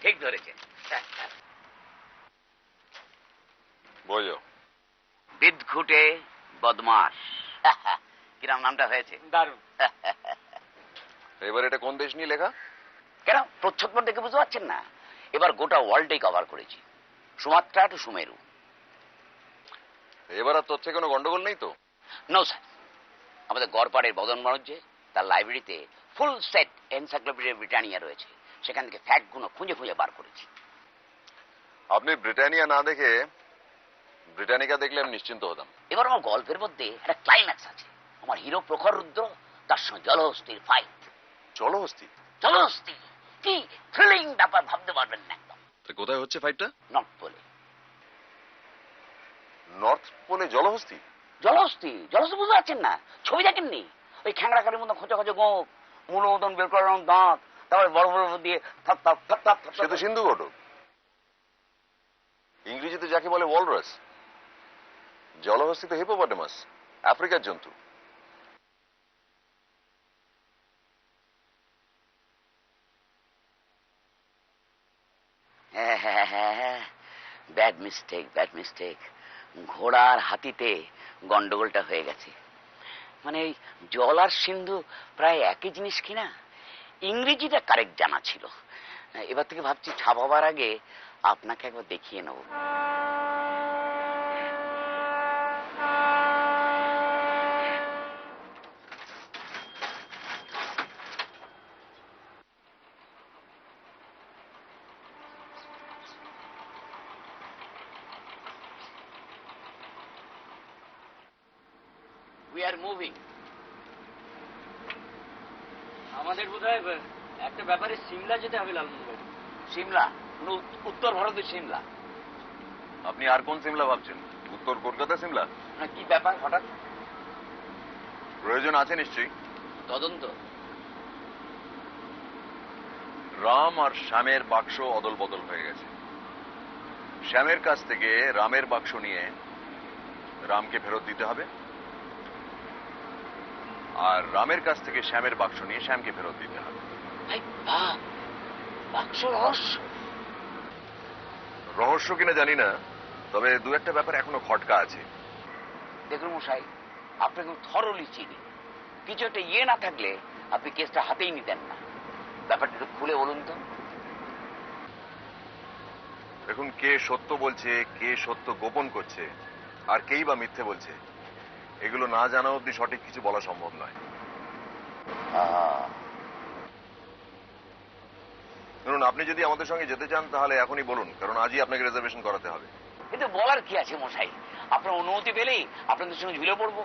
ঠিক ধরেছেন। বোঝো। বিদঘুটে বদমাস। কিরাম নামটা হয়েছে? দারুণ। এবার এটা কোন দেশ নিয়ে লেখা? কেন প্রচ্ছদ দেখে বুঝতে পারছেন না? এবার গোটা ওয়ার্ল্ডটাই কভার করেছি, সুমাত্রা টু সুমেরু। এবার আর তথ্যে কোনো গন্ডগোল নেই তো? নো স্যার, আমাদের গড়পাড়ের বদন বাণিজ্যে তার লাইব্রেরিতে ফুল সেট এনসাইক্লোপিডিয়া ব্রিটানিয়া রয়েছে, সেখান থেকে ফ্যাক্টগুলো খুঁজে খুঁজে বার করেছি। আপনি ব্রিটানিয়া না দেখে ব্রিটানিকা দেখলে আমি নিশ্চিন্ত হতাম। এবার আমার গল্পের মধ্যে একটা ক্লাইম্যাক্স আছে। আমার হিরো প্রখর রুদ্র, তার সঙ্গে জলহস্তির ফাইট। জলহস্তি? জলহস্তি কি থ্রিলিং ব্যাপার, ভাবতে পারবেন না একদম। কোথায় হচ্ছে ফাইটটা? নর্থ পোলে। নর্থ পোলে জলহস্তি? জলহস্তি জলহস্তি বুঝতে পারছেন না? ছবি দেখেননি? ওই খ্যাংড়াকারের মতো খোঁচা খোঁচা গোপ, মূল মতন বের করার দাঁত, তারপরে বড় বড় দিয়ে থাপ থাপ থাপ থাপ। সে তো সিন্ধু ঘটক। ইংরেজিতে যাকে বলে ওয়ালরাস, জলহস্তিতে হিপোপটেমাস, আফ্রিকার জন্তু। Bad mistake, bad mistake. ঘোড়ার হাতিতে গন্ডগোলটা হয়ে গেছে। মানে এই জল আর সিন্ধু প্রায় একই জিনিস কিনা। ইংরেজিটা কারেক্ট জানা ছিল। এবার থেকে ভাবছি ছাপাবার আগে আপনাকে একবার দেখিয়ে নেব। We are moving. আমাদের বোধহয় একটা ব্যাপারে সিমলা যেতে হবে লালমোহন। সিমলা, উত্তর ভারতের সিমলা। আপনি আর কোন সিমলা ভাবছেন? উত্তর কলকাতা সিমলা? না, কি ব্যাপার হঠাৎ? প্রয়োজন আছে নিশ্চয়ই। তদন্ত? রাম আর শ্যামের বাক্স অদল বদল হয়ে গেছে। শ্যামের কাছ থেকে রামের বাক্স নিয়ে রামকে ফেরত দিতে হবে, আর রামের কাছ থেকে শ্যামের বাক্স নিয়ে শ্যামকে ফেরত দিতে হবে। বাক্স রহস্য? রহস্য কিনা জানি না, তবে দু একটা ব্যাপার এখনো খটকা আছে। দেখুন মশাই, আপনাকে থরলি চিনি। কিছু একটা ইয়ে না থাকলে আপনি কেসটা হাতেই নিতেন না। ব্যাপারটা একটু খুলে বলুন তো। দেখুন, কে সত্য বলছে, কে সত্য গোপন করছে, আর কেই বা মিথ্যে বলছে, এগুলো না জানা অবধি সঠিক কিছু বলা সম্ভব নয়। ধরুন, আপনি যদি আমাদের সঙ্গে যেতে চান তাহলে এখনই বলুন, কারণ আজই আপনাকে রিজার্ভেশন করাতে হবে। কিন্তু বলার কি আছে মশাই, আপনার অনুমতি পেলেই আপনাদের সঙ্গে ঝুলে পড়বো।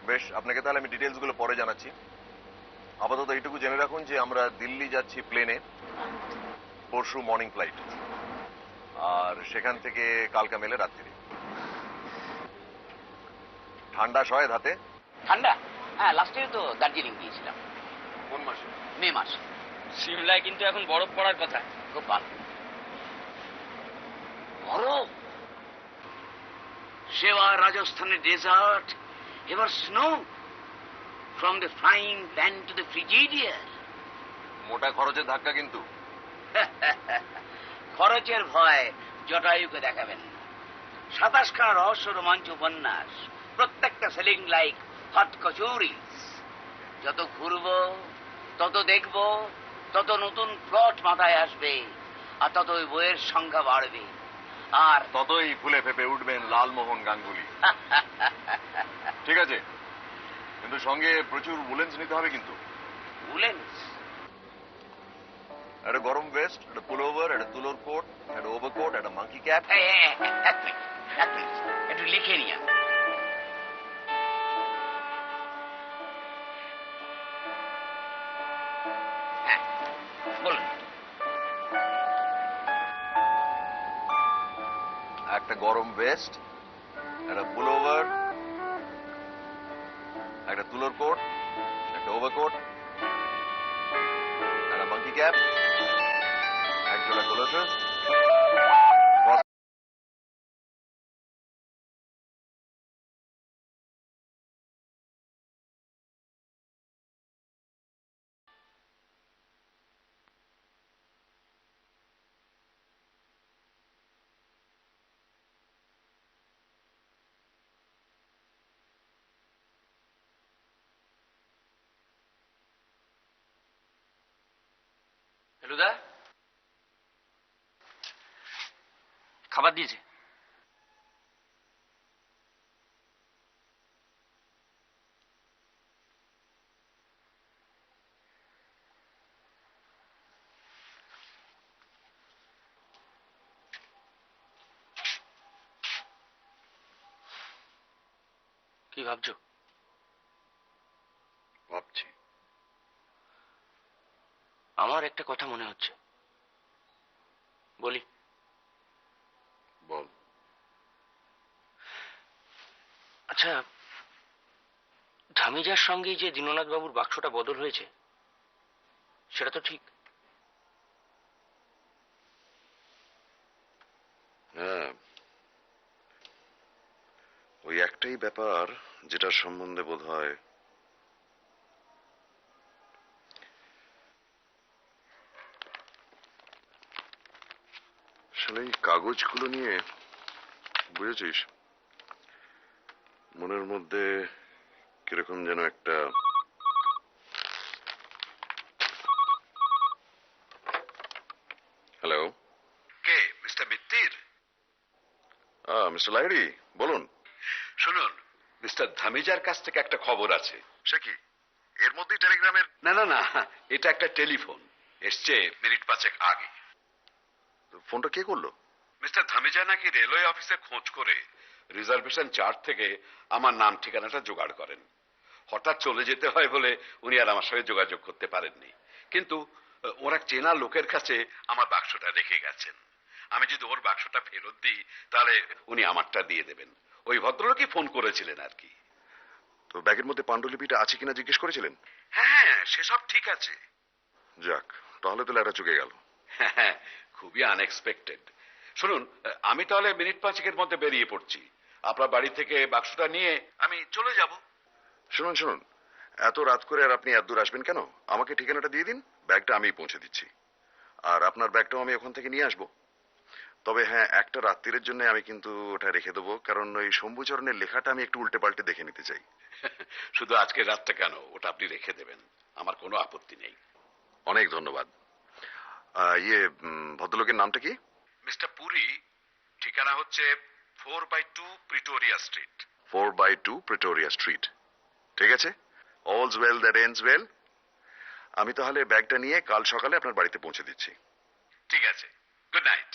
বেশ, আপনাকে তাহলে আমি ডিটেলস গুলো পরে জানাচ্ছি। আপাতত এইটুকু জেনে রাখুন যে আমরা দিল্লি যাচ্ছি প্লেনে, পরশু মর্নিং ফ্লাইট, আর সেখান থেকে কালকা মেলে রাত্রি। ঠান্ডা সয় ধাতে? ঠান্ডা? হ্যাঁ, লাস্ট ইয়ার তো দার্জিলিং গিয়েছিলাম। কোন মাসে? মে মাস। সিমলায় কিন্তু এখন বরফ পড়ার কথা। খুব ভালো বরফ। সেবা রাজস্থানের ডেজার্ট, এবার snow. From the flying pan to the Frigidaire. মোটা খরচের ধাক্কা কিন্তু। খরচের ভয় জটায়ুকে দেখাবেন না। 27 খানা রহস্য রোমাঞ্চ উপন্যাস, প্রত্যেকটা সেলিং লাইক হট কচুরিস। যত ঘুরবো, তত দেখবো, তত নতুন প্লট মাথায় আসবে, আর তত ওই বইয়ের সংখ্যা বাড়বে, আর ততই ফুলে ফেপে উঠবেন লালমোহন গাঙ্গুলি। ঠিক আছে, কিন্তু সঙ্গে প্রচুর উলেন্স নিতে হবে কিন্তু। উলেন্স? একটা গরম ভেস্ট, একটা পুলোভার, একটা তুলোর কোট, একটা ওভারকোট, একটা মাঙ্কি ক্যাপ। এক মিনিট, একটু লিখে নিয়ে আন। হ্যাঁ, বলুন। একটা গরম ভেস্ট, একটা পুলোভার, একটা তুলোর কোট, একটা ওভারকোট, একটা মাঙ্কি ক্যাপ, এক জোড়া গ্লাভস। ফেলুদা, খাবার দিয়েছে? কি ভাবছো? ভাবছি। আমার একটা কথা মনে হচ্ছে, বলি? বল। আচ্ছা, ধামিজার সঙ্গে যে দীননাথ বাবুর বাক্সটা বদল হয়েছে, সেটা তো ঠিক? হ্যাঁ, ওই একটাই ব্যাপার যেটার সম্বন্ধে বোধ হয় আসলে এই কাগজগুলো নিয়ে, বুঝেছিস, মনের মধ্যে কিরকম যেন একটা হ্যালো। কে? মিস্টার মিত্তির? মিস্টার লাহিড়ী, বলুন। শুনুন, মিস্টার ধামিজার কাছ থেকে একটা খবর আছে। সে কি এর মধ্যেই টেলিগ্রামের? না না না, এটা একটা টেলিফোন এসছে মিনিট 5 আগে। ফোনটা কে করলো? মিস্টার ধামিজা নাকি রেলওয়ে অফিসে খোঁজ করে রিজার্ভেশন চার্ট থেকে আমার নাম ঠিকানাটা জোগাড় করেন। হঠাৎ চলে যেতে হয় বলে উনি আর আমার সঙ্গে যোগাযোগ করতে পারেননি, কিন্তু ওর এক চেনা লোকের কাছে আমার বাক্সটা রেখে গেছেন। আমি যদি ওর বাক্সটা ফেরত দিই তাহলে উনি আমারটা দিয়ে দেবেন। ওই ভদ্রলোকই ফোন করেছিলেন আর কি। তো ব্যাগের মধ্যে পাণ্ডুলিপিটা আছে কিনা জিজ্ঞেস করেছিলেন? হ্যাঁ, সেসব ঠিক আছে। যাক, তাহলে তো লেটা চুকে গেল। হ্যাঁ, খুবই আনএক্সপেক্টেড। শুনুন, আমি তাহলে মিনিট 5-এর মধ্যে বেরিয়ে পড়ছি। আপনার বাড়ি থেকে বাক্সটা নিয়ে আমি চলে যাব। শুনুন শুনুন, এত রাত করে আর আপনি এত দূর আসবেন কেন? আমাকে ঠিকানাটা দিয়ে দিন, ব্যাগটা আমি পৌঁছে দিচ্ছি। আর আপনার ব্যাগটাও আমি ওখান থেকে নিয়ে আসবো। তবে হ্যাঁ, একটা রাত্রির জন্য আমি কিন্তু ওটা রেখে দেবো, কারণ ওই শম্ভুচরণের লেখাটা আমি একটু উল্টে পাল্টে দেখে নিতে চাই। শুধু আজকে রাতটা কেন, ওটা আপনি রেখে দেবেন, আমার কোনো আপত্তি নেই। অনেক ধন্যবাদ। ভদ্রলোকের নামটা কি? মিস্টার পুরী। ঠিকানা হচ্ছে 4/2 প্রিটোরিয়া স্ট্রিট। 4/2 Pretoria street. ঠিক আছে, all's well that ends well. আমি তাহলে ব্যাগটা নিয়ে কাল সকালে আপনার বাড়িতে পৌঁছে দিচ্ছি। ঠিক আছে, good night.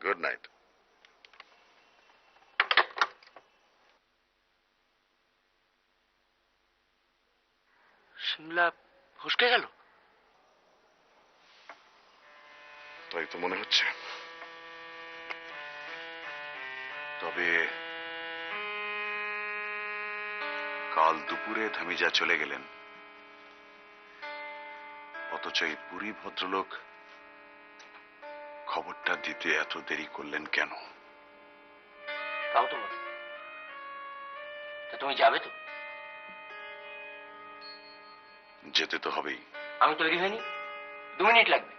Good night. Shimla ফসকে গেল। তাই তো মনে হচ্ছে। তবে কাল দুপুরে ধামিজা চলে গেলেন, অথচ এই পুরী ভদ্রলোক খবরটা দিতে এত দেরি করলেন কেন? তাও তো বলো, তা তুমি যাবে তো? যেতে তো হবেই। আমি তৈরি হইনি, 2 মিনিট লাগবে।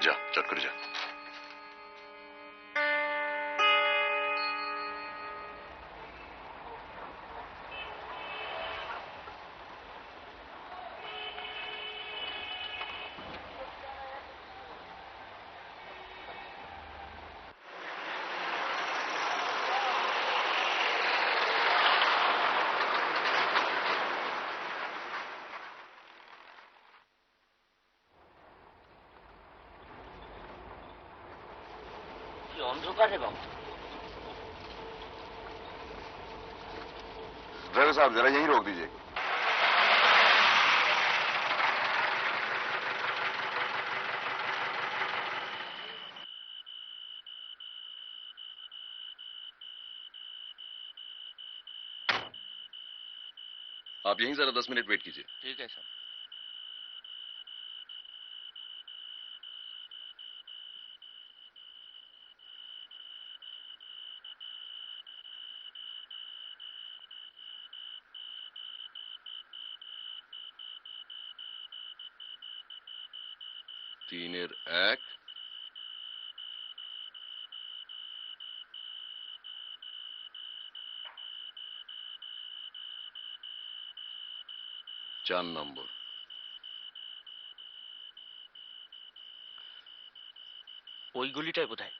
যা, চট করে যা। অন্ধকার রে বাবু। ड्राइवर साहब जरा यहीं रोक दीजिए। आप यहीं जरा 10 मिनट वेट कीजिए। ठीक है सर। तीনের 1 4 নম্বর। ওই গুলিটাই বোধহয়।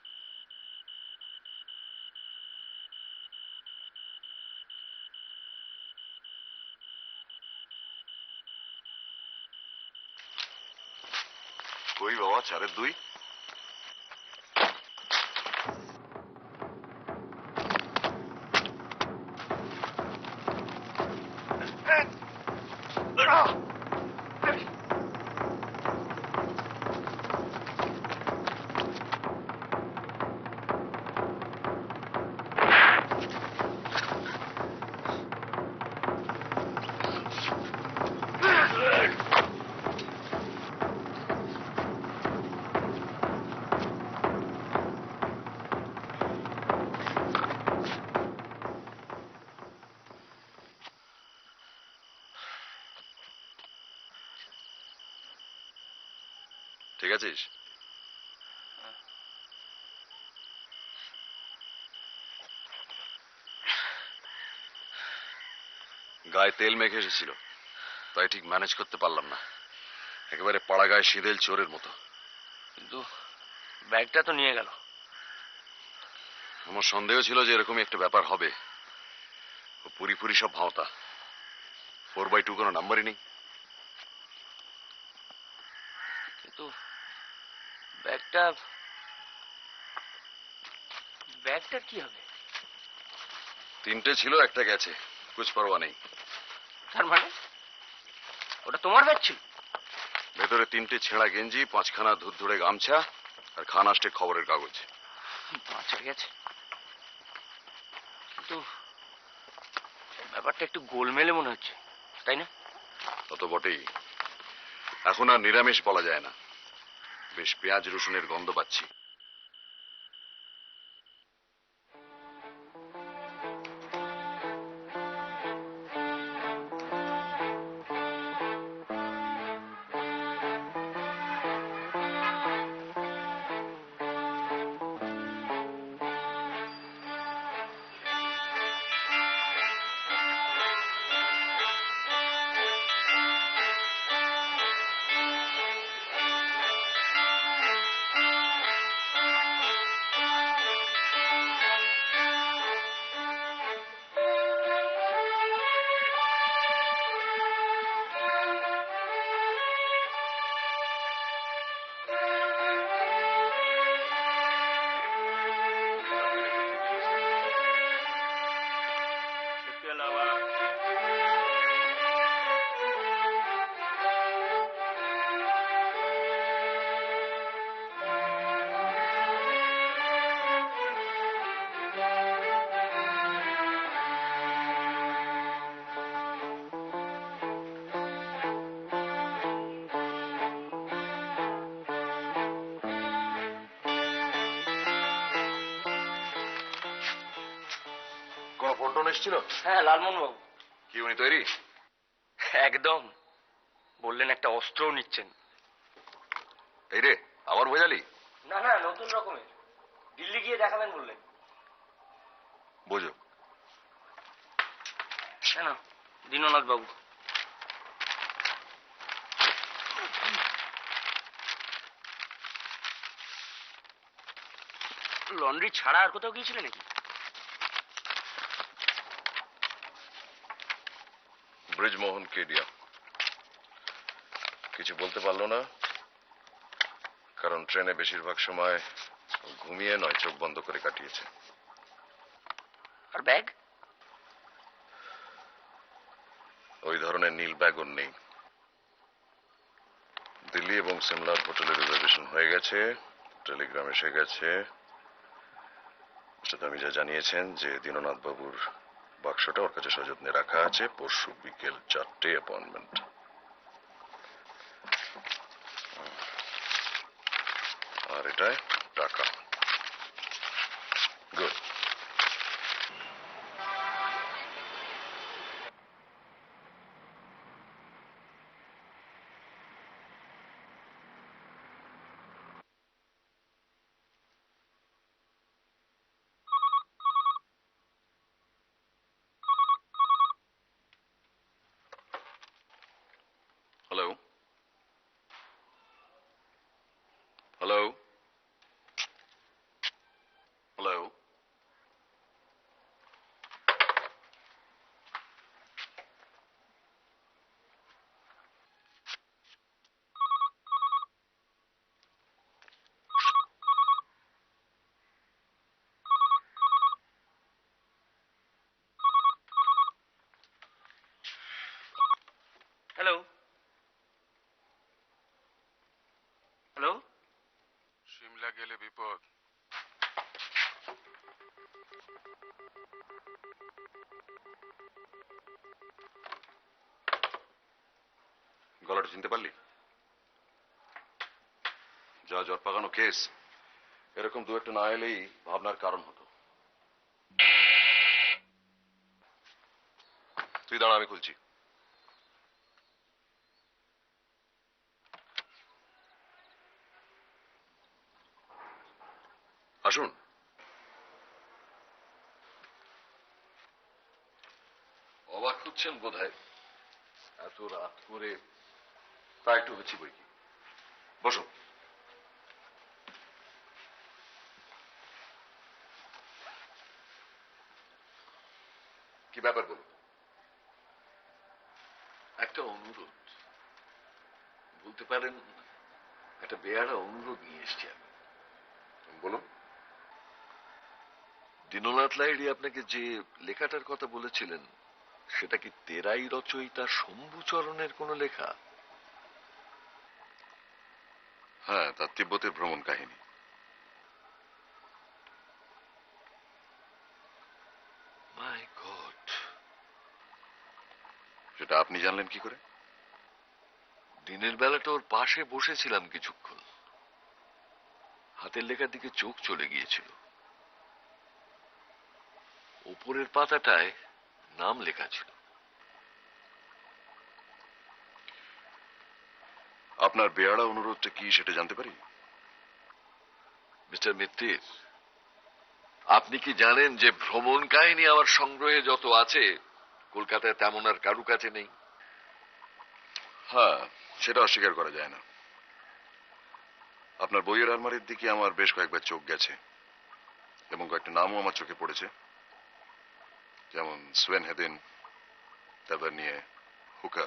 কই বাবা 4-এর 2? ঠিক আছিস? গায়ে তেল মেখে এসেছিল, তাই ঠিক ম্যানেজ করতে পারলাম না। একেবারে পাড়া গায়ে শীদেল চোরের মতো। কিন্তু ব্যাগটা তো নিয়ে গেল। আমার সন্দেহ ছিল যে এরকমই একটা ব্যাপার হবে। পুরি সব ভাওতা। 4/2 কোনো নাম্বারই নেই। কিন্তু ব্যাগটার কি হবে? 3টে ছিল, একটা গেছে, কুছ পরোয়া নেই। তার মানে ওটা তোমার ব্যাগ ছিল? ভেতরে 3টে ছেঁড়া গেঞ্জি, 5খানা ধুরধুরে গামছা আর খান আষ্টে খবরের কাগজ। বাঁচা গেছে, কিন্তু ব্যাপারটা একটু গোলমেলে মনে হচ্ছে, তাই না? তত বটেই। এখন আর নিরামিষ বলা যায় না, বেশ পেঁয়াজ রসুনের গন্ধ পাচ্ছি। কোন ফোন টোন এসেছিল? হ্যাঁ, লালমোহন বাবু। কি উনি তৈরি? একদম, বললেন একটা অস্ত্রও নিচ্ছেন। এই রে, আবার বোঝালি? না না, নতুন রকমের, দিল্লি গিয়ে দেখাবেন বললেন। বোঝো। কেন দীননাথ বাবু? লন্ড্রি ছাড়া আর কোথাও গিয়েছিলেন নাকি? ব্রিজমোহন কেডিয়া কিছু বলতে পারলো না, কারণ ট্রেনে বেশিরভাগ সময় ঘুমিয়ে নয়, চোখ বন্ধ করে কাটিয়েছে। আর ব্যাগ? ওই ধরনের নীল ব্যাগ ওর নেই। দিল্লি এবং সিমলার হোটেলে রিজার্ভেশন হয়ে গেছে, টেলিগ্রাম এসে গেছে। আমি যা জানিয়েছেন যে দীননাথ বাবুর বাক্সটা ওর কাছে সযত্নে রাখা আছে, পরশু বিকেল 4টে অ্যাপয়েন্টমেন্ট। আর এটায় টাকা। Good. Hello hello hello. Hello hello. Shimla গেলে বিপদ। গলাটা চিনতে পারলি? যা জ্বর পাকানো কেস, এরকম দু একটা না এলেই ভাবনার কারণ হতো। তুই দাঁড়া, আমি খুলছি। আসুন। অবাক হচ্ছেন বোধহয়, এত রাত করে। তা একটু হচ্ছি বই কি। বসুন। কি ব্যাপার বলুন? একটা অনুরোধ, বলতে পারেন একটা বেয়ারা অনুরোধ নিয়ে এসছি আমি। বলুন। দীননাথ লাহিড়ী আপনাকে যে লেখাটার কথা বলেছিলেন, সেটা কি তেরাই রচয়িতা শম্ভুচরণের কোনো লেখা? হ্যাঁ, তার তিব্বতের ভ্রমণ কাহিনী। মাই গড, সেটা আপনি জানলেন কি করে? দিনের বেলাটা ওর পাশে বসেছিলাম কিছুক্ষণ, হাতের লেখার দিকে চোখ চলে গিয়েছিল। উপরের পাতাটায় নাম লেখা ছিল। আপনার বেয়ারা অনুরোধটা কি সেটা জানতে পারি? মিস্টার মিত্তির, আপনি কি জানেন যে ভ্রমণ কাহিনী আমার সংগ্রহে যত আছে কলকাতায় তেমন আর কারু কাছে নেই? হ্যাঁ, সেটা অস্বীকার করা যায় না। আপনার বইয়ের আলমারির দিকে আমার বেশ কয়েকবার চোখ গেছে এবং কয়েকটা নামও আমার চোখে পড়েছে, যেমন সোয়েন হেদিন, তারপর নিয়ে হুকা,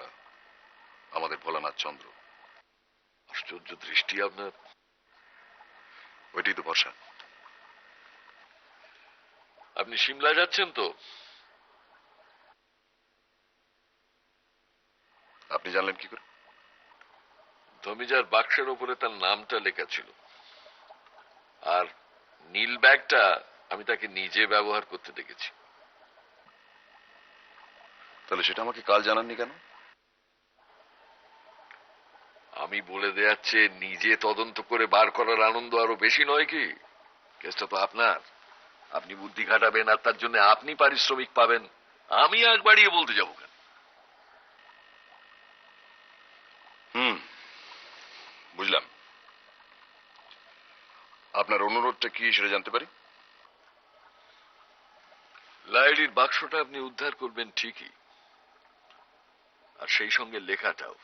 আমাদের ভোলানাথ চন্দ্র। আশ্চর্য দৃষ্টি আপনার। ওইটাই তো ভরসা। আপনি সিমলা যাচ্ছেন তো? আপনি জানলেন কি করে? ধমিজার বাক্সের উপরে তার নামটা লেখা ছিল, আর নীল ব্যাগটা আমি তাকে নিজে ব্যবহার করতে দেখেছি। তাহলে সেটা আমাকে কাল জানাননি কেন? আমি বলে দেয়াচ্ছে, নিজে তদন্ত করে বার করার আনন্দ আরো বেশি নয় কি? কেসটা তো আপনার, আপনি বুদ্ধি খাটাবেন আর তার জন্য আপনি পারিশ্রমিক পাবেন। আমি আগ বাড়িয়ে বলতে যাবো কেন? বুঝলাম। আপনার অনুরোধটা কি সেটা জানতে পারি? লাইডির বাক্সটা আপনি উদ্ধার করবেন ঠিকই, আর সেই সঙ্গে লেখাটাও।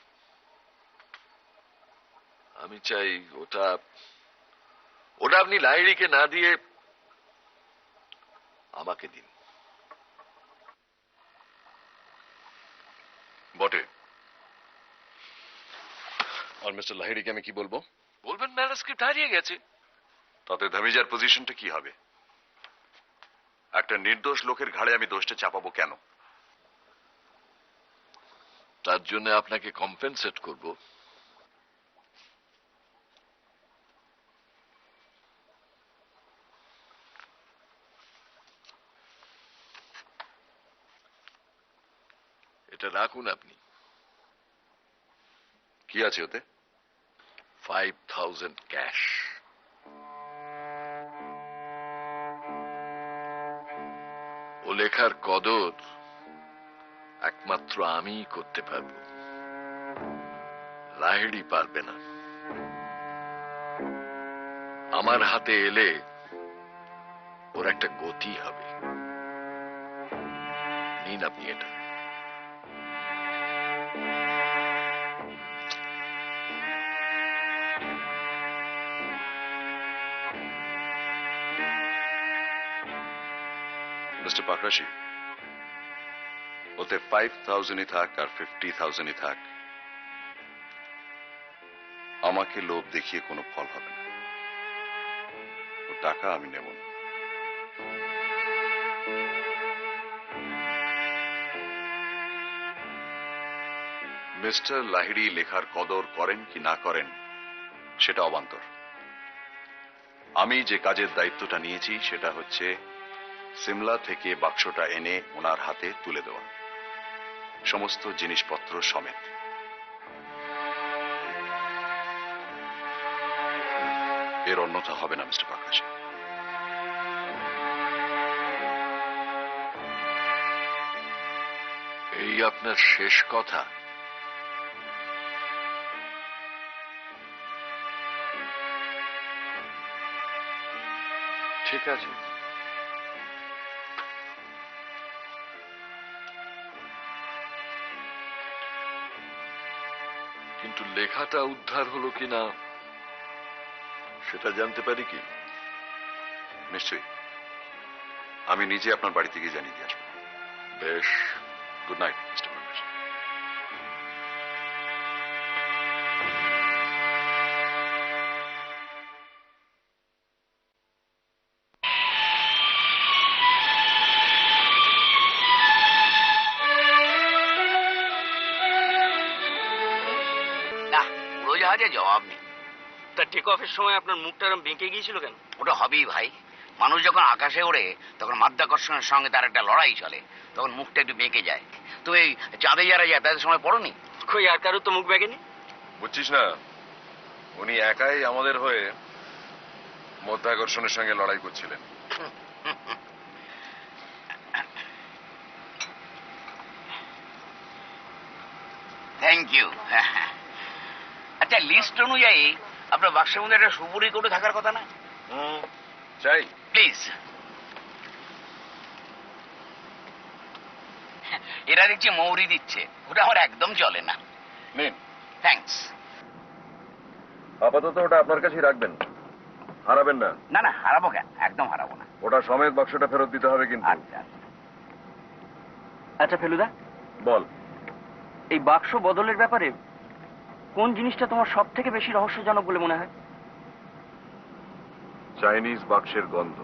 আমি চাই ওটা আপনি লাইডিকে না দিয়ে আমাকে দিন। বটে। আর মিস্টার লাহিড়িকে আমি কি বলবো? বলবেন ম্যানুস্ক্রিপ্ট হারিয়ে গেছে। তাতে ধামিজার পজিশনটা কি হবে? একটা নির্দোষ লোকের ঘাড়ে আমি দোষটা চাপাবো কেন? তার জন্য আপনাকে কম্পেনসেট করব। এটা রাখুন আপনি। কি আছে ওতে? 5000 ক্যাশ। ও লেখার কদর একমাত্র আমিই করতে পারবো, লাহিড়ি পারবে না। আমার হাতে এলে ওর একটা গতি হবে। নিন আপনি এটা। মিস্টার পাকরাশি, ওতে 5000ই থাক আর 50,000ই থাক, আমাকে লোভ দেখিয়ে কোনো ফল হবে না। ও টাকা আমি নেব না। মিস্টার লাহিড়ি লেখার কদর করেন কি না করেন সেটা অবান্তর। আমি যে কাজের দায়িত্বটা নিয়েছি সেটা হচ্ছে সিমলা থেকে বাক্সটা এনে ওনার হাতে তুলে দেওয়া, সমস্ত জিনিসপত্র সমেত। এর অন্যথা হবে না মিস্টার পাকরাশি। এই আপনার শেষ কথা? ঠিক আছে, কিন্তু লেখাটা উদ্ধার হলো কিনা সেটা জানতে পারি কি? নিশ্চয়ই, আমি নিজে আপনার বাড়ি থেকে জানিয়ে দিয়ে আসবো। বেশ, গুড নাইট মিস্টার পাকরাশি। না, উড়োজাহাজে জবাব নেই। তা টেক অফের সময় আপনার মুখটা এরকম বেঁকে গিয়েছিল কেন? ওটা হবেই ভাই, মানুষ যখন আকাশে ওড়ে তখন মাধ্যাকর্ষণের সঙ্গে তার একটা লড়াই চলে, তখন মুখটা একটু বেঁকে যায়। তো এই চাঁদে যারা যায় তাদের সময় পড়োনি? কই আর কারো তো মুখ বেঁকেনি। বুঝছিস না, উনি একাই আমাদের হয়ে মধ্যাকর্ষণের সঙ্গে লড়াই করছিলেন। Thank you. আচ্ছা, লিস্ট অনুযায়ী আপনার বাক্সের মধ্যে একটা সুপুরি কোটে থাকার কথা না? চাই প্লিজ। এরা দেখছি মৌরি দিচ্ছে, ওটা আমার একদম চলে না। নিন। থ্যাঙ্কস। আপাতত ওটা আপনার কাছেই রাখবেন, হারাবেন না। না না, হারাবো কেন, একদম হারাবো না। ওটা সমেত বাক্সটা ফেরত দিতে হবে কিন্তু। আচ্ছা আচ্ছা ফেলুদা, বল। এই বাক্স বদলের ব্যাপারে কোন জিনিসটা তোমার সব থেকে বেশি রহস্যজনক বলে মনে হয়? চাইনিজ বাক্সের গন্ধ।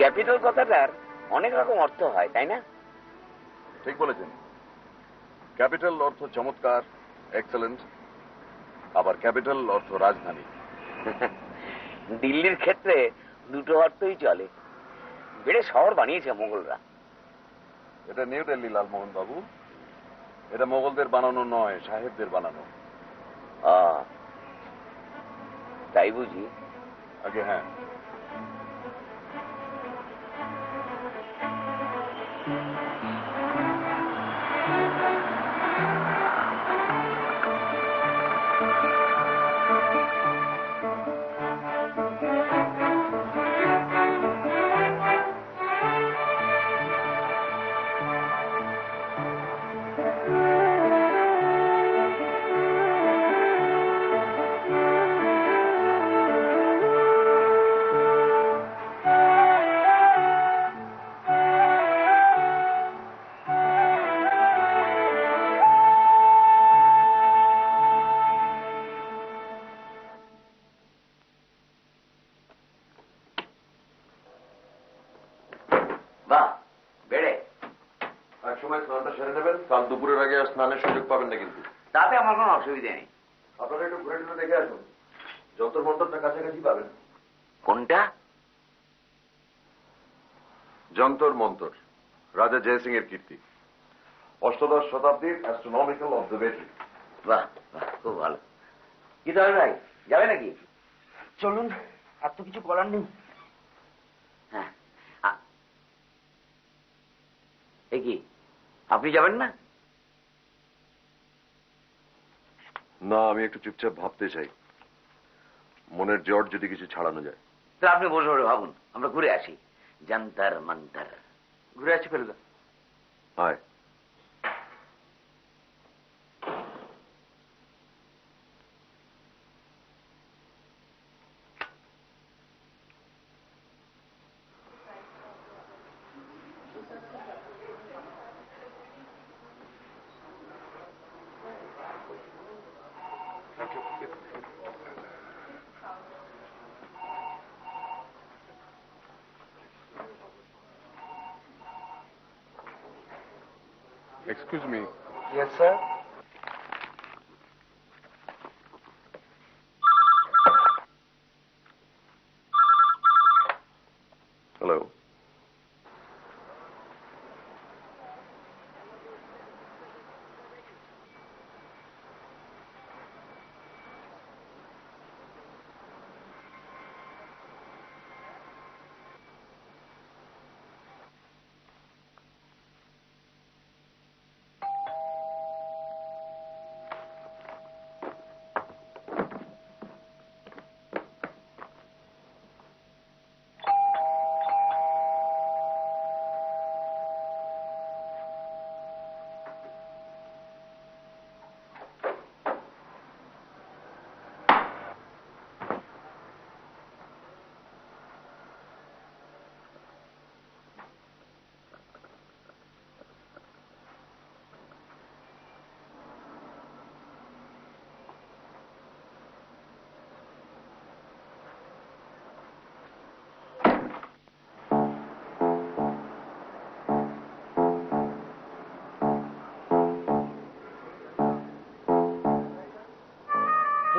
ক্যাপিটাল কথাটার অনেক রকম অর্থ হয়, তাই না? ঠিক বলেছেন। ক্যাপিটাল অর্থ চমৎকার, এক্সেলেন্ট, আবার ক্যাপিটাল অর্থ রাজধানী। দিল্লির ক্ষেত্রে দুটো অর্থই চলে। বেড়ে শহর বানিয়েছে মোগলরা। এটা নিউ দিল্লি লালমোহন বাবু, এটা মোগলদের বানানো নয়, সাহেবদের বানানো। তাই বুঝি? আগে হ্যাঁ। সেরে নেবেন, কাল দুপুরের আগে আর স্নানের সুযোগ পাবেন না কিন্তু। তাতে আমার কোনো অসুবিধা নেই। আপনারা একটু ঘুরে ঘুরে দেখে আসুন, যন্তর মন্তরটা কাছাকাছি পাবেন। কোনটা? যন্তর মন্তর, রাজা জয়সিং এর কীর্তি, অষ্টাদশ শতাব্দীর অ্যাস্ট্রোনমিক্যাল অবজারভেটরি। বাহ বাহ, খুব ভালো। কি তবে ভাই, যাবে নাকি? চলুন, আর তো কিছু করার নেই। হ্যাঁ, এ কি আপনি যাবেন না? না, আমি একটু চুপচাপ ভাবতে চাই, মনের জট যদি কিছু ছাড়ানো যায়। তো আপনি বসে বসে ভাবুন, আমরা ঘুরে আসি। যন্তর মন্তর ঘুরে আসি ফেলুদা। হায়। Excuse me. Yes, sir. Hello.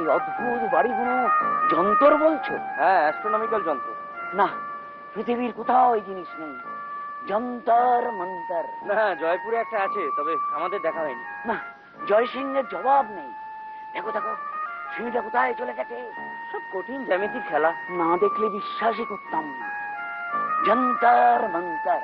সেই অদ্ভুত বাড়ি কোনো যন্ত্র বলছো? হ্যাঁ, অ্যাস্ট্রোনমিক্যাল যন্ত্র। না, পৃথিবীর কোথাও এই জিনিস নেই। যন্তর মন্তর। না, জয়পুরে একটা আছে, তবে আমাদের দেখা হয়নি। না, জয় সিংহের জবাব নেই। দেখো দেখো, সিংহটা কোথায় চলে গেছে? সব কঠিন জ্যামিতির খেলা। না দেখলে বিশ্বাসই করতাম না। যন্তর মন্তর।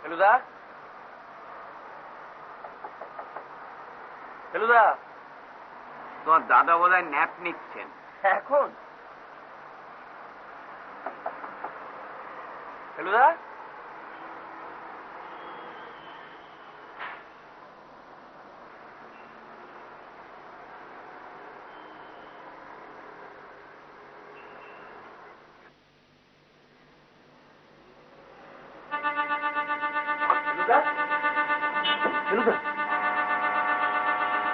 ফেলুদা, ফেলুদা, তোমার দাদা বোধহয় ন্যাপ নিচ্ছেন এখন? Feluda, Feluda,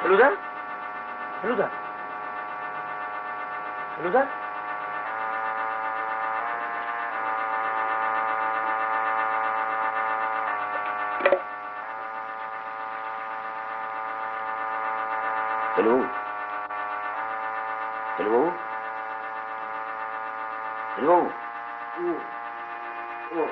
Feluda, Feluda, Feluda, hello hello hello.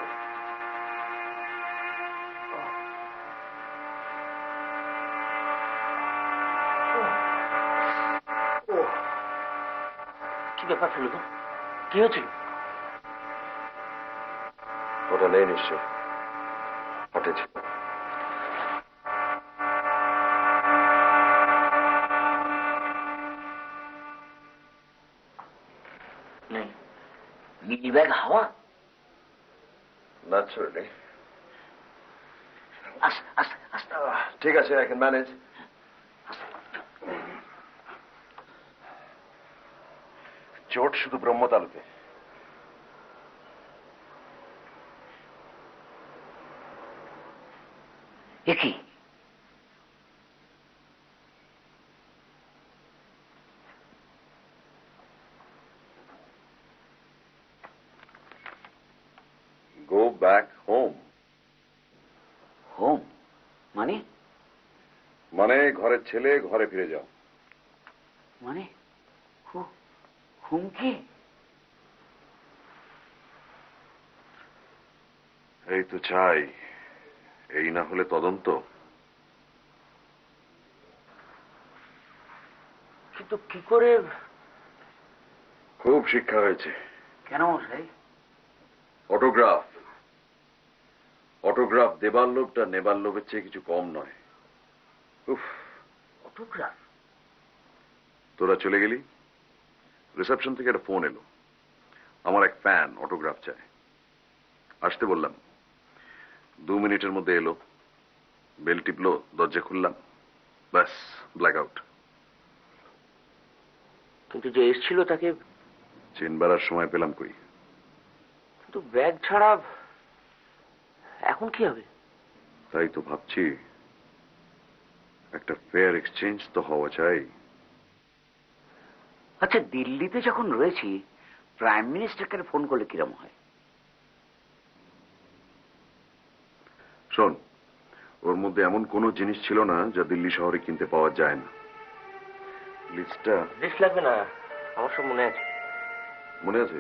কি ব্যাপার ফেলুদা? কি হয়েছিল? ওটা নেই নিশ্চয়, ফাটেছে। नहीं, मिली बैग हवा। ন্যাচারালি। আস্তে আস্তে আস্তে। ঠিক আছে, আই ক্যান ম্যানেজ। চোট শুধু ব্রহ্মতালুতে। একই গো ব্যাক হোম। হোম মানে? মানে ঘরের ছেলে, ঘরে ফিরে যাও। মানে হুমকি? এই তো চাই, এই না হলে তদন্ত। কিন্তু কি করে? খুব শিক্ষা হয়েছে। কেন মশাই? অটোগ্রাফ, অটোগ্রাফ দেবার লোভটা নেবার লোভের চেয়ে কিছু কম নয়। উফ, অটোগ্রাফ? তোরা চলে গেলি, রিসেপশন থেকে একটা ফোন এলো, আমার এক ফ্যান অটোগ্রাফ চায়। আসতে বললাম, 2 মিনিটের মধ্যে এলো, বেল টিপলো, দরজা খুললাম, ব্যাস ব্ল্যাক আউট। কিন্তু যে এসেছিল তাকে চিনবার আর সময় পেলাম কই। কিন্তু ব্যাগ ছাড়া এখন কি হবে? তাই তো ভাবছি, একটা ফেয়ার এক্সচেঞ্জ তো হওয়া চাই। আচ্ছা, দিল্লিতে যখন রয়েছি, প্রাইম মিনিস্টারকে ফোন করলে কিরম হয়? শোন, ওর মধ্যে এমন কোনো জিনিস ছিল না যা দিল্লি শহরে কিনতে পাওয়া যায় না। লিস্টটা? লিস্ট লাগবে না, আমার সব মনে আছে। মনে আছে?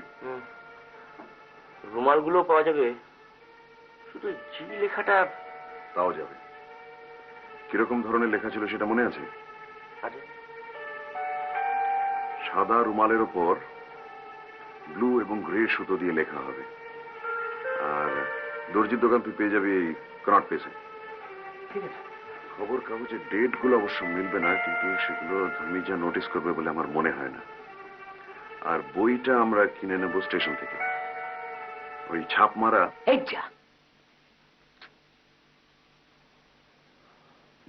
রুমালগুলো পাওয়া যাবে, শুধু জি লেখাটা। তাও যাবে। কিরকম ধরনের লেখা ছিল সেটা মনে আছে? সাদা রুমালের ওপর ব্লু এবং গ্রে সুতো দিয়ে লেখা হবে। আর দর্জির দোকান তুই পেয়ে যাবি এই cannot face it. ঠিক আছে। খবর কাগজের ডেটগুলো অবশ্য মিলবে না, কিন্তু সেগুলো ধর্মীজা নোটিস করবে বলে আমার মনে হয় না। আর বইটা আমরা কিনে নেব স্টেশন থেকে, ওই ছাপ মারা। এই যা,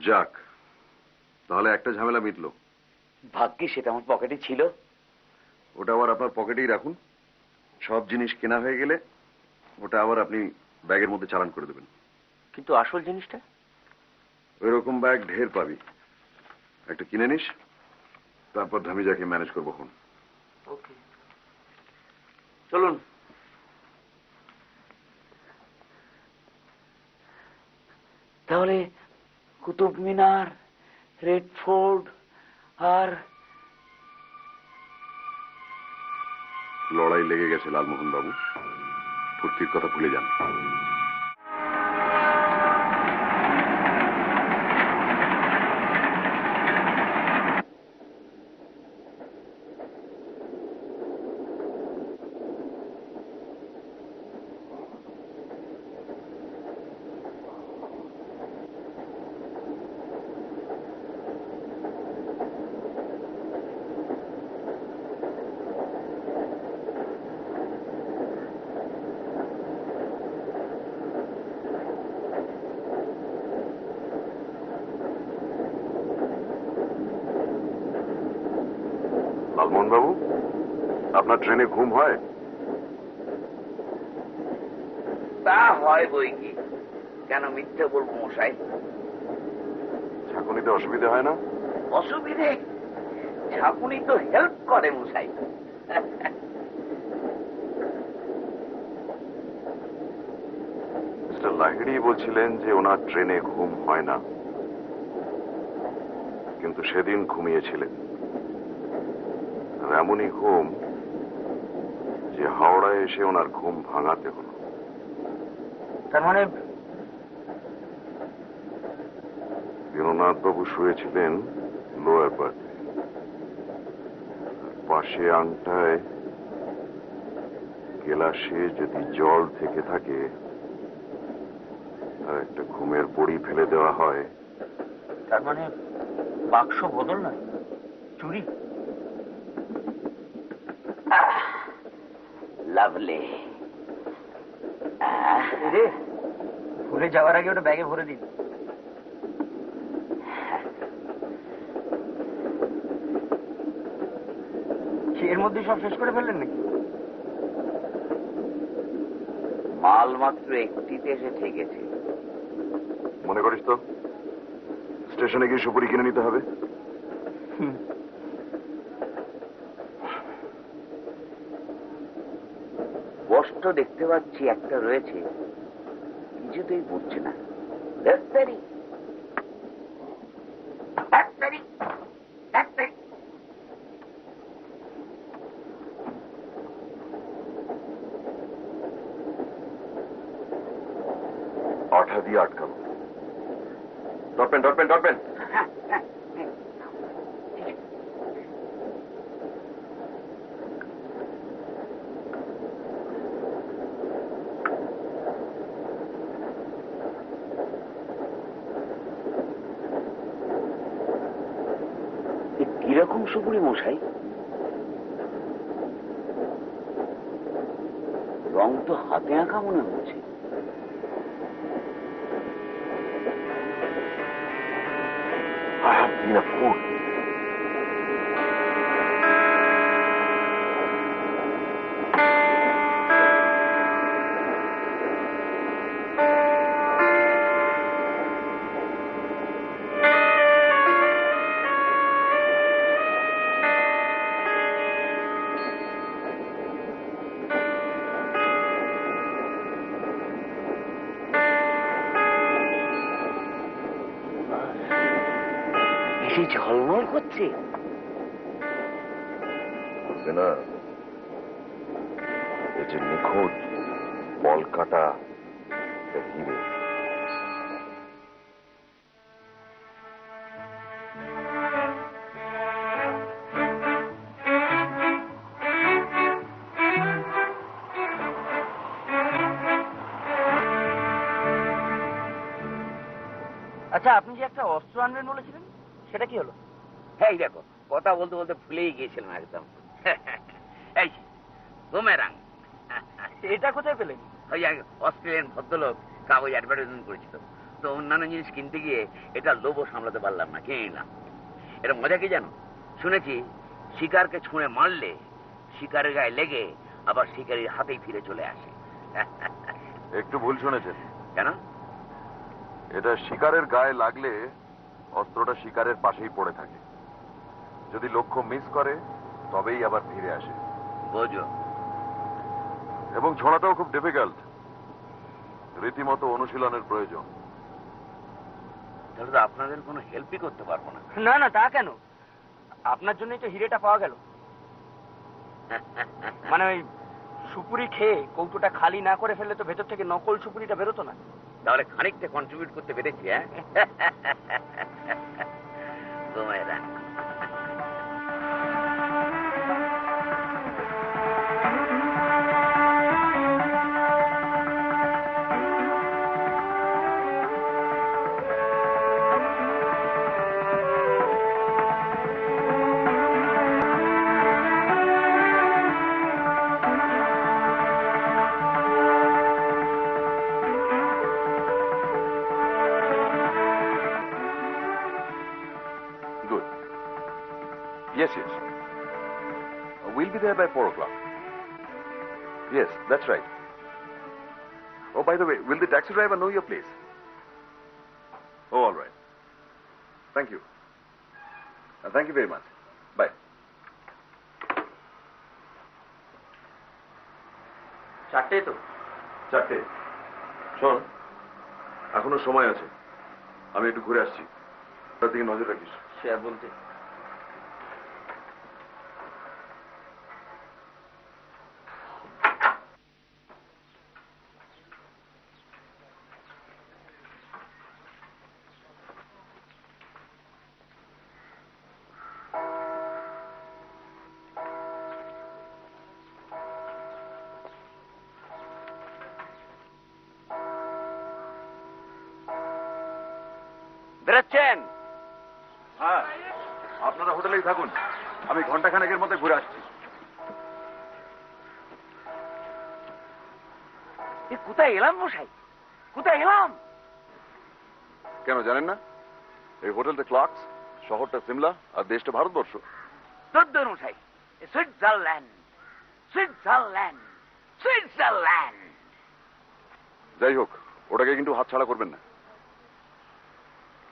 যাক, তাহলে একটা ঝামেলা মিটলো। ভাগ্যি সেটা আমার পকেটে ছিল। ওটা আবার আপনার পকেটেই রাখুন। সব জিনিস কেনা হয়ে গেলে ওটা আবার আপনি ব্যাগের মধ্যে চালান করে দেবেন। কিন্তু আসল জিনিসটা? ওই রকম ব্যাগ ঢের পাবি, একটা কিনে নিস, তারপর ধামিজাকে ম্যানেজ করবো। ওকে, চলুন। তাহলে কুতুব মিনার, রেড ফোর্ট আর লড়াই লেগে গেছে লালমোহন বাবু, ফুর্তির কথা ভুলে যান। লালমোহন বাবু, আপনার ট্রেনে ঘুম হয়? তা হয় বই কি, কেন মিথ্যে বলবো মশাই? ঝাঁকুনিতে অসুবিধা হয় না? অসুবিধে? ঝাঁকুনি তো হেল্প করে মশাই। মিস্টার লাহিড়ী বলছিলেন যে ওনার ট্রেনে ঘুম হয় না, কিন্তু সেদিন ঘুমিয়েছিলেন। এমনই ঘুম যে হাওড়ায় এসে ওনার ঘুম ভাঙাতে হলো। তার মানে দীননাথ বাবু শুয়েছিলেন লোয়ার বার্থে, পাশে আংটায় গেলাসে যদি জল থেকে থাকে আর একটা ঘুমের বড়ি ফেলে দেওয়া হয়। তার মানে বাক্স বদল নয়, চুরি। লাভলি। রে, ভুলে যাওয়ার আগে ওটা ব্যাগে ভরে দিন। এর মধ্যে সব শেষ করে ফেললেন নাকি? মাল মাত্র একটিতে এসে ঠেকেছে। মনে করিস তো স্টেশনে গিয়ে সুপুরি কিনে নিতে হবে? স্পষ্ট দেখতে পাচ্ছি একটা রয়েছে, কিছুতেই পড়ছে না। আঠা দিয়ে আটকাবো। Dot pen dot pen dot pen. কিরকম সুপুরি মশাই? রং তো হাতে আঁকা মনে হচ্ছে। I have been a fool. ঝলমল করছে। না, এই যে নিখোঁজ বল কাটা হিরে। আচ্ছা, আপনি যে একটা অস্ত্র আনবেন বলেছিলেন, সেটা কি হলো? এই দেখো, কথা বলতে বলতে ভুলেই গিয়েছিলাম একদম। এই বুমেরাং। এটা কোথায় পেলেন? ওই অস্ট্রেলিয়ান ভদ্রলোক কাগজ অ্যাডভার্টাইজমেন্ট করেছিল, তো অন্যান্য জিনিস কিনতে গিয়ে এটা লোভও সামলাতে পারলাম না, কিনে নিলাম। এটা মজা কি জানো? শুনেছি শিকারকে ছুঁড়ে মারলে শিকারের গায়ে লেগে আবার শিকারীর হাতেই ফিরে চলে আসে। একটু ভুল শুনেছেন। কেন? এটা শিকারের গায়ে লাগলে অস্ত্রটা শিকারের পাশেই পড়ে থাকে, যদি লক্ষ্য মিস করে তবেই আবার ফিরে আসে। বোঝো? এবং ছোড়াটাও খুব ডিফিকাল্ট, রীতিমতো অনুশীলনের প্রয়োজন। তাহলে তো আপনাদের কোনো হেল্পই করতে পারবো না। না না, তা কেন? আপনার জন্যই তো হিরেটা পাওয়া গেল। মানে ওই সুপুরি খেয়ে কৌটোটা খালি না করে ফেললে তো ভেতর থেকে নকল সুপুরিটা বেরোতো না। তাহলে খানিকটা কন্ট্রিবিউট করতে পেরেছি। হ্যাঁ, Good. Yes, yes. We'll be there by 4 o'clock. Yes, that's right. Oh, by the way, will the taxi driver know your place? Oh, all right. Thank you. Thank you very much. Bye. চারটেই তো? 4টে। শোন, এখনো সময় আছে, আমি একটু ঘুরে আসছি, তার দিকে নজর রাখিস। সে আর বলতে। বেরোচ্ছেন? হ্যাঁ, আপনারা হোটেলেই থাকুন, আমি ঘন্টাখানেকের মধ্যে ঘুরে আসছি। কোথায় এলাম মশাই, কোথায় এলাম? কেন জানেন না? এই হোটেলটা ক্লার্কস, শহরটা সিমলা, আর দেশটা ভারতবর্ষ। তোর মশাই, সুইজারল্যান্ড, সুইজারল্যান্ড, সুইজারল্যান্ড। যাই হোক, ওটাকে কিন্তু হাতছাড়া করবেন না।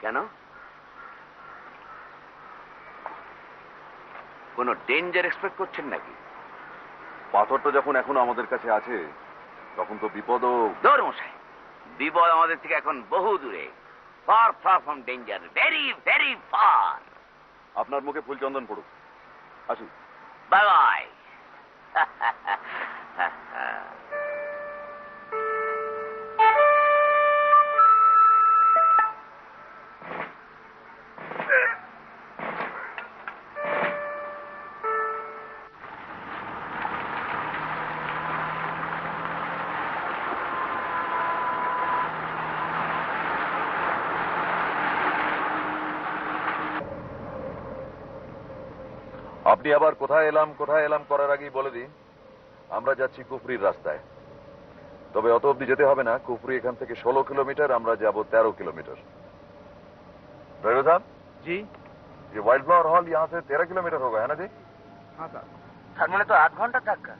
কেন? কোন ডেঞ্জার এক্সপেক্ট করছেন নাকি? পাথরটা যখন এখনো আমাদের কাছে আছে, তখন তো বিপদও। দৌড় মশাই, বিপদ আমাদের থেকে এখন বহু দূরে, far far from danger, very very far. আপনার মুখে ফুলচন্দন পড়ুক। আসুন। Bye bye. আপনি আবার কোথায় এলাম করার আগেই বলে দিন, আমরা যাচ্ছি কুফরির রাস্তায়। তবে অত অব্দি যেতে হবে না, কুফরি এখান থেকে 16 কিলোমিটার, আমরা যাব 13 किलोमीटर। ड्राइवर साहब जी, ये वाइल्ड फ्लावर हॉल यहाँ से 13 किलोमीटर होगा, है ना जी? हाँ স্যার। তার মানে তো 8 ঘন্টা ধাক্কা,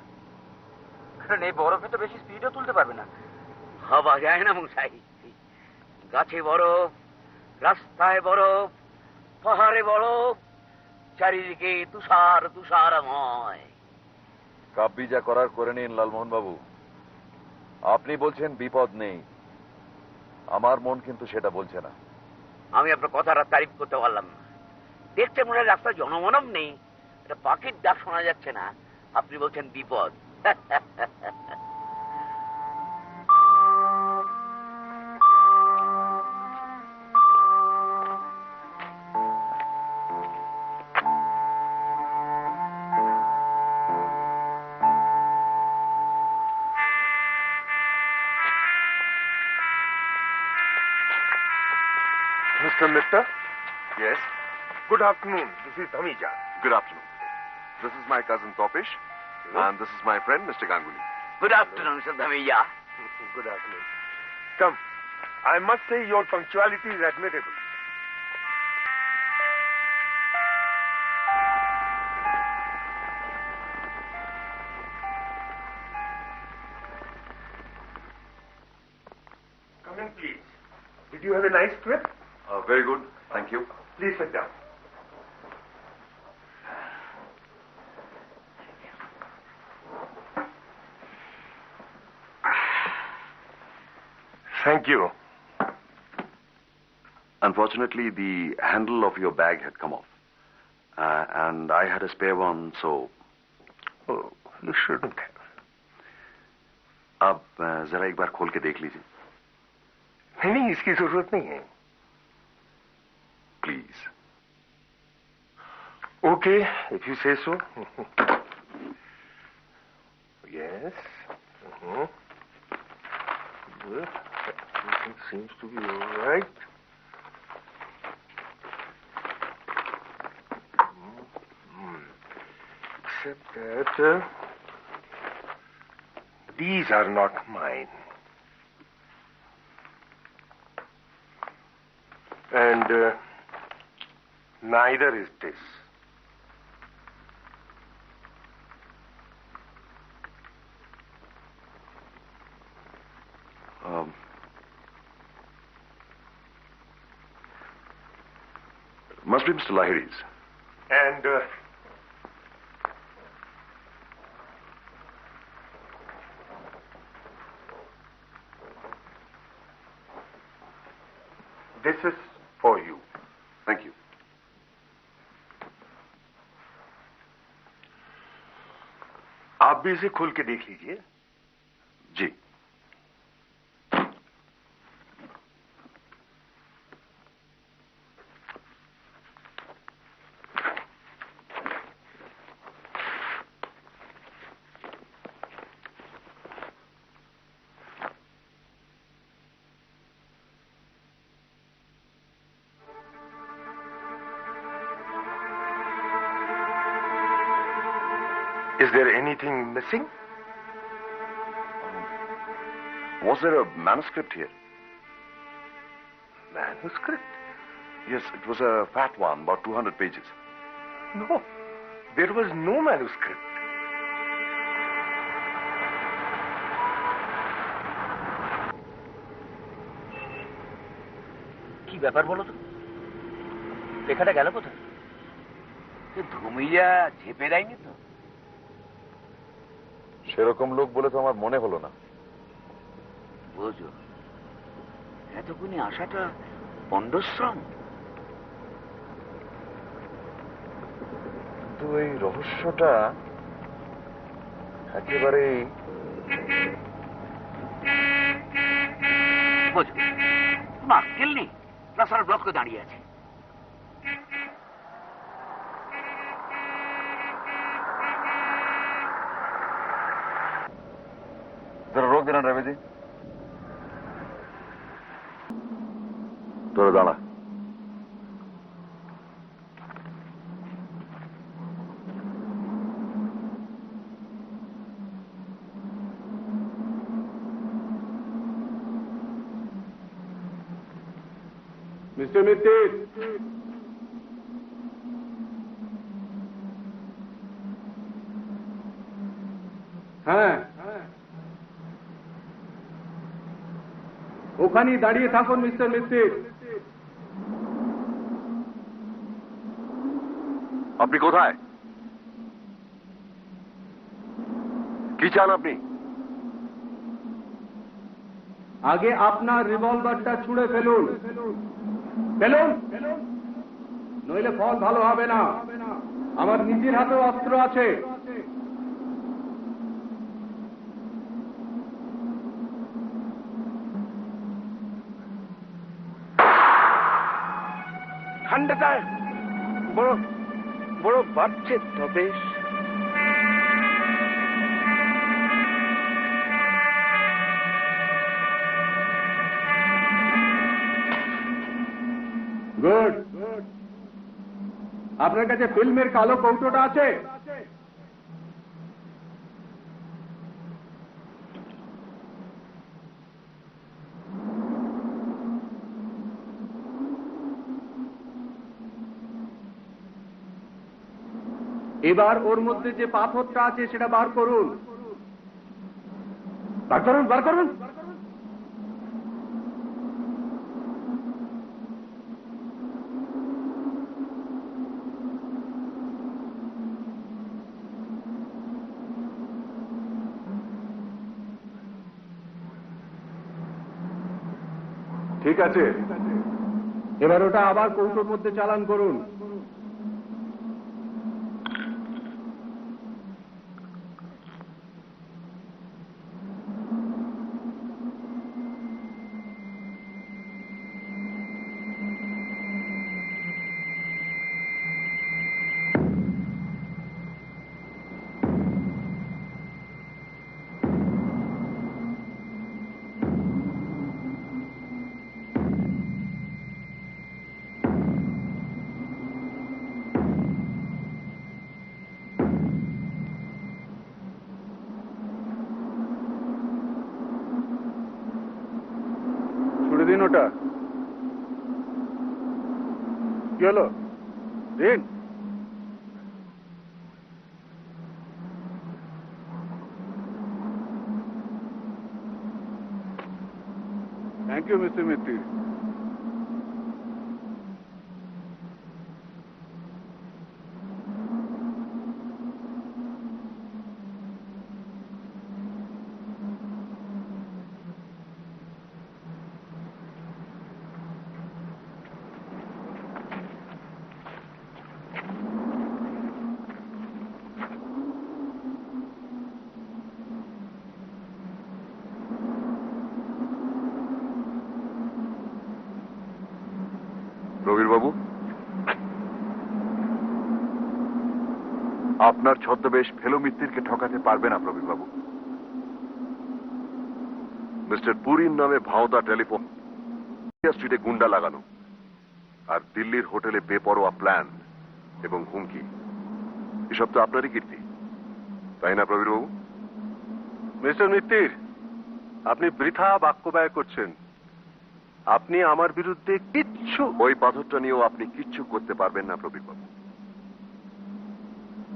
কারণ এই বরফে তো বেশি স্পিডও তুলতে পারবে না। ভাবা যায় না মশাই, গাছে বরফ, রাস্তায় বরফ, পাহাড়ে বরফ, চারিদিকে তুষার তুষারময়। কাব্যি যা করার করে নিন লালমোহন বাবু। আপনি বলছেন বিপদ নেই, আমার মন কিন্তু সেটা বলছে না। আমি আপনার কথাটা তারিফ করতে পারলাম না। দেখতে মনে হয় রাস্তায় জনমানব নেই, একটা পাখির ডাক শোনা যাচ্ছে না, আপনি বলছেন বিপদ। Mr. Mitta, Yes. good afternoon. This is Dhamija. Good afternoon. This is my cousin Topish, and this is my friend Mr. Ganguly. Good afternoon, Mr. Dhamija. Good afternoon. Come, I must say your punctuality is admirable. Come in, please. Did you have a nice trip? Very good. Thank you. Please sit down. Thank you. Unfortunately, the handle of your bag had come off. And I had a spare one, so... Oh, you shouldn't have. आप जरा एक बार खोल के देख लीजिए. नहीं, इसकी जरूरत नहीं है. Please. Okay, if you say so. Yes. Well, everything seems to be all right. Except that these are not mine. And neither is this. Must be Mr. Lahiri's. And this is for you. Thank you. आप भी इसे खोल के देख लीजिए. जी. Is there anything missing? Was there a manuscript here? Manuscript? Yes, it was a fat one, about 200 pages. No, there was no manuscript. কি ব্যাপার বলো তো? লেখাটা গেল কোথায়? ধুমিয়া ঝেপে দেয়নি তো? সেরকম লোক বলে তো আমার মনে হলো না. বুঝো, এতক্ষণে আসাটা পণ্ডশ্রম. কিন্তু এই রহস্যটা একেবারেই বুঝো, তোমার আক্কেল নেই, রাস্তার ব্লক করে দাঁড়িয়ে আছে. जरा रोक देना ड्राइवर जी. थोड़ा दाड़ा. मिस्टर मित्तिर, হ্যাঁ, ওখানেই দাঁড়িয়ে থাকুন মিস্টার মিত্তির. আপনি কোথায়? কি চান আপনি? আগে আপনার রিভলভারটা ছুঁড়ে ফেলুন. ফেলুন, নইলে ফল ভালো হবে না. আমার নিজের হাতেও অস্ত্র আছে. ঠান্ডাটা বড় বড় বাড়ছে তবে. আপনার কাছে ফিল্মের কালো কৌটোটা আছে? এবার ওর মধ্যে যে পাথরটা আছে সেটা বার করুন। বার করুন, বার করুন। ঠিক আছে, এবার ওটা আবার কৌটোর মধ্যে চালান করুন। দিন ওটা কি হলো? দিন। Thank you mister Mittir. রবিরবাবু, আপনার ছদ্মবেশ ফেলো মিত্তিরকে ঠকাতে পারবে না প্রবীরবাবু। মিস্টার পুরীর নামে ভাওতা টেলিফোন, স্ট্রিটে গুন্ডা লাগানো, আর দিল্লির হোটেলে বেপরোয়া প্ল্যান এবং হুমকি, এসব তো আপনারই কীর্তি, তাই না প্রবীরবাবু? মিস্টার মিত্তির, আপনি বৃথা বাক্য ব্যয় করছেন। আপনি আমার বিরুদ্ধে কিচ্ছু... ওই পাথরটা নিয়েও আপনি কিচ্ছু করতে পারবেন না প্রবীরবাবু।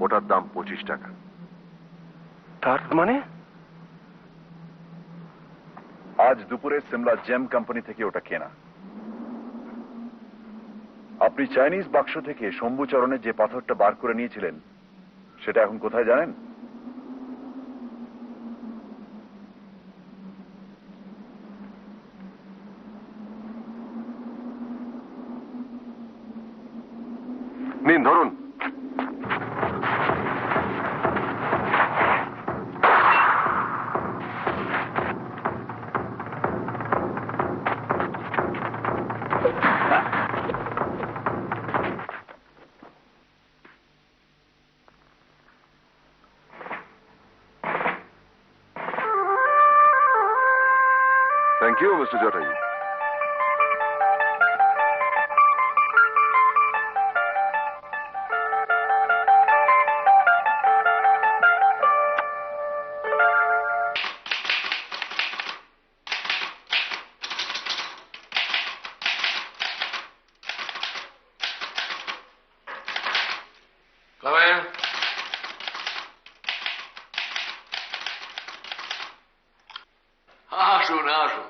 ওটার দাম 25 টাকা। তার মানে? আজ দুপুরে সিমলা জেম কোম্পানি থেকে ওটা কেনা। আপনি চাইনিজ বাক্স থেকে শম্ভুচরণের যে পাথরটা বার করে নিয়েছিলেন সেটা এখন কোথায় জানেন? নিন, ধরুন। Thank you, Mr. Jatayu. Come in. আসুন আসুন।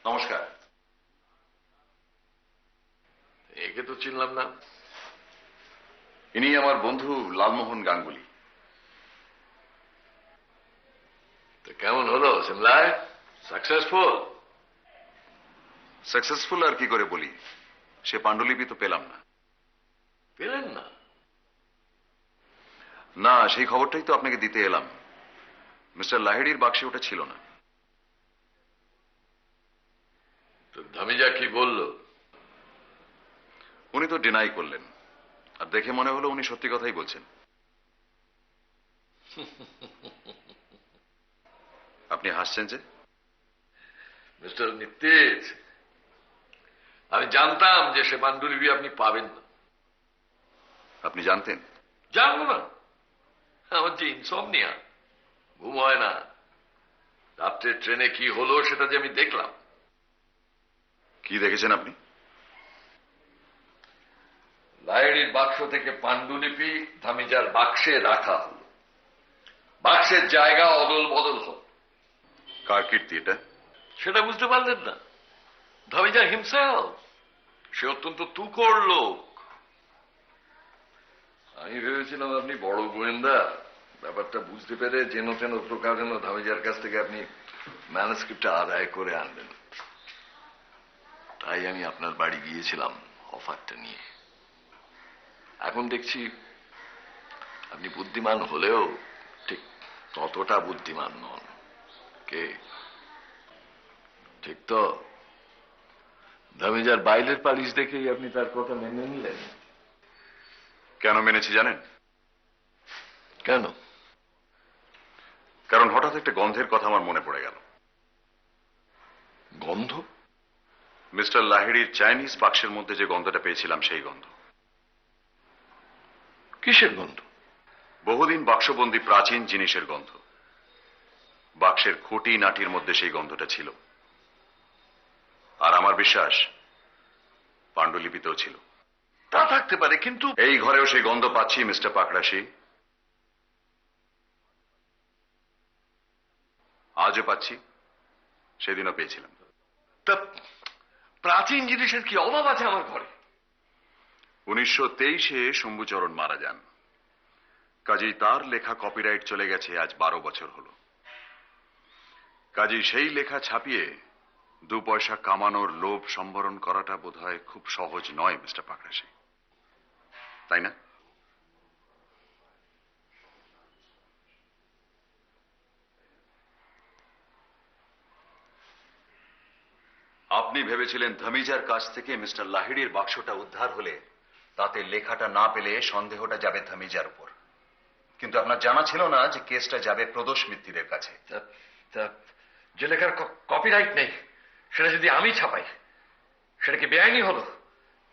নমস্কার। একে তো চিনলাম না। ইনি আমার বন্ধু লালমোহন গাঙ্গুলি। তো কেমন হলো সিমলায়? সাকসেসফুল? সাকসেসফুল আর কি করে বলি, সে পাণ্ডুলিপি তো পেলাম না। পেলেন না? না, সেই খবরটাই তো আপনাকে দিতে এলাম। মিস্টার লাহিড়ির বাক্সে ওটা ছিল না। তো ধামিজা কি বলল? উনি তো ডিনাই করলেন, আর দেখে মনে হলো উনি সত্যি কথাই বলছেন। আপনি হাসছেন যে? মিস্টার মিত্তির, আমি জানতাম যে সে পাণ্ডুলিপি আপনি পাবেন না। আপনি জানতেন? জানবো না? আমার যে ইনসমনিয়া, ঘুম হয় না, রাত্রে ট্রেনে কি হলো সেটা যে আমি দেখলাম। কি দেখেছেন আপনি? লাহিড়ির বাক্স থেকে পাণ্ডুলিপি ধামিজার বাক্সে রাখা হলো, বাক্সের জায়গা অদল বদল হল। কার কীর্তি এটা? সেটা বুঝতে পারলেন না? ধামিজা হিমসেলফ। সে অত্যন্ত তুখোড় লোক। আমি ভেবেছিলাম আপনি বড় গোয়েন্দা, ব্যাপারটা বুঝতে পেরে যেন তেন প্রকার যেন ধামিজার কাছ থেকে আপনি ম্যানুস্ক্রিপ্টটা আদায় করে আনবেন। তাই আমি আপনার বাড়ি গিয়েছিলাম অফারটা নিয়ে। এখন দেখছি আপনি বুদ্ধিমান হলেও ঠিক ততটা বুদ্ধিমান নন। কে ঠিক তো? ধামিজার বাইরের পালিশ দেখেই আপনি তার কথা মেনে নিলেন। কেন মেনেছি জানেন? কেন? কারণ হঠাৎ একটা গন্ধের কথা আমার মনে পড়ে গেল। গন্ধ? মিস্টার লাহিড়ির চাইনিজ বাক্সের মধ্যে যে গন্ধটা পেয়েছিলাম সেই গন্ধ। কিসের গন্ধ? বহুদিন বাক্সবন্দি প্রাচীন জিনিসের গন্ধ। বাক্সের খুঁটি নাটির মধ্যে সেই গন্ধটা ছিল। আর আমার বিশ্বাস পাণ্ডুলিপিতেও ছিল। তা থাকতে পারে, কিন্তু এই ঘরেও সেই গন্ধ পাচ্ছি মিস্টার পাকড়াশি। আজও পাচ্ছি, সেদিনও পেয়েছিলাম। তা প্রাচীন জিনিসের কি অভাব আছে আমার ঘরে? 1923-এ শম্ভুচরণ মারা যান। কাজেই তার লেখা কপিরাইট চলে গেছে আজ 12 বছর হলো। কাজেই সেই লেখা ছাপিয়ে 2 পয়সা কামানোর লোভ সম্বরণ করাটা বোধহয় খুব সহজ নয় মিস্টার পাকড়াশি, তাই না? আপনি ভেবেছিলেন ধামিজার কাছ থেকে মিস্টার লাহিড়ির বাক্সটা উদ্ধার হলে তাতে লেখাটা না পেলে সন্দেহটা যাবে ধামিজার উপর। কিন্তু আপনার জানা ছিল না যে কেসটা যাবে প্রদোষ মিত্তিরের কাছে। যে লেখার কপিরাইট নেই সেটা যদি আমি ছাপাই, সেটা কি বেআইনি হলো?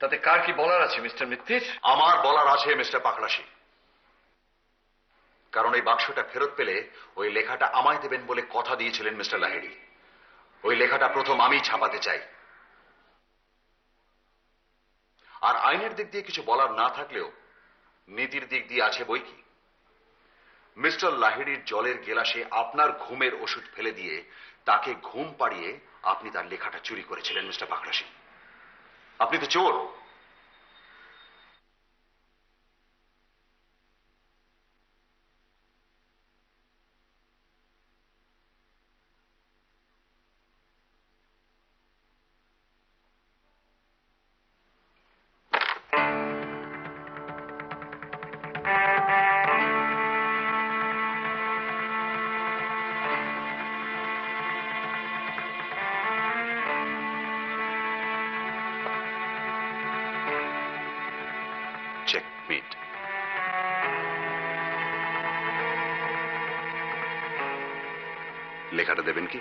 তাতে কার কি বলার আছে মিস্টার মিত্তির? আমার বলার আছে মিস্টার পাকড়াশি। কারণ এই বাক্সটা ফেরত পেলে ওই লেখাটা আমায় দেবেন বলে কথা দিয়েছিলেন মিস্টার লাহিড়ি। ওই লেখাটা প্রথম আমি ছাপাতে চাই। আর আইনের দিক দিয়ে কিছু বলার না থাকলেও নীতির দিক দিয়ে আছে বই কি। মিস্টার লাহিড়ির জলের গেলাসে আপনার ঘুমের ওষুধ ফেলে দিয়ে তাকে ঘুম পাড়িয়ে আপনি তার লেখাটা চুরি করেছিলেন মিস্টার পাকড়াশি। আপনি তো চোর। চেকমেট। লেখাটা দেবেন কি?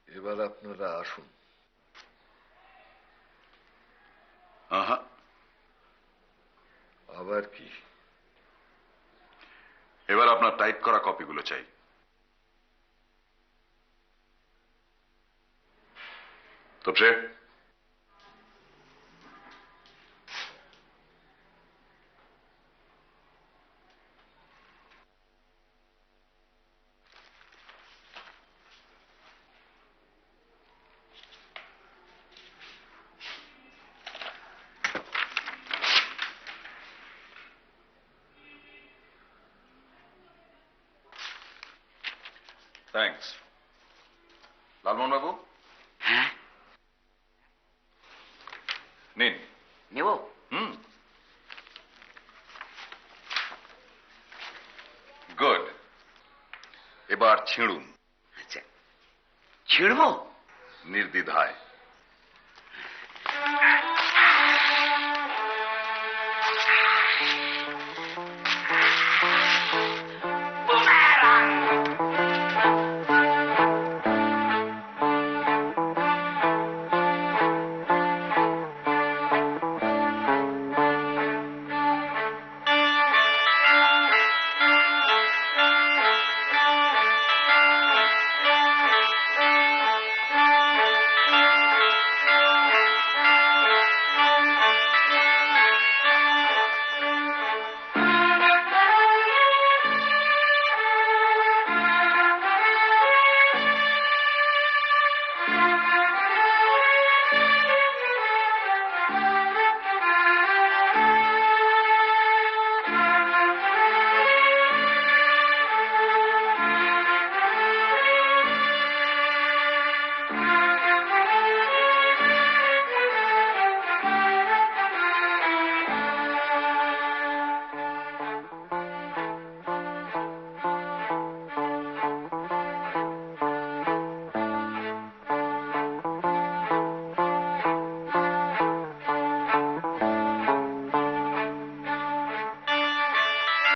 এবার আপনারা আসুন। আহা, আবার কি? এবার আপনার টাইপ করা কপিগুলো চাই। তোপসে, থ্যাঙ্কস। লালমোহন বাবু, হ্যাঁ, নিন। এবার ছিঁড়ুন। আচ্ছা, ছিড়বো? নির্দ্বিধায়।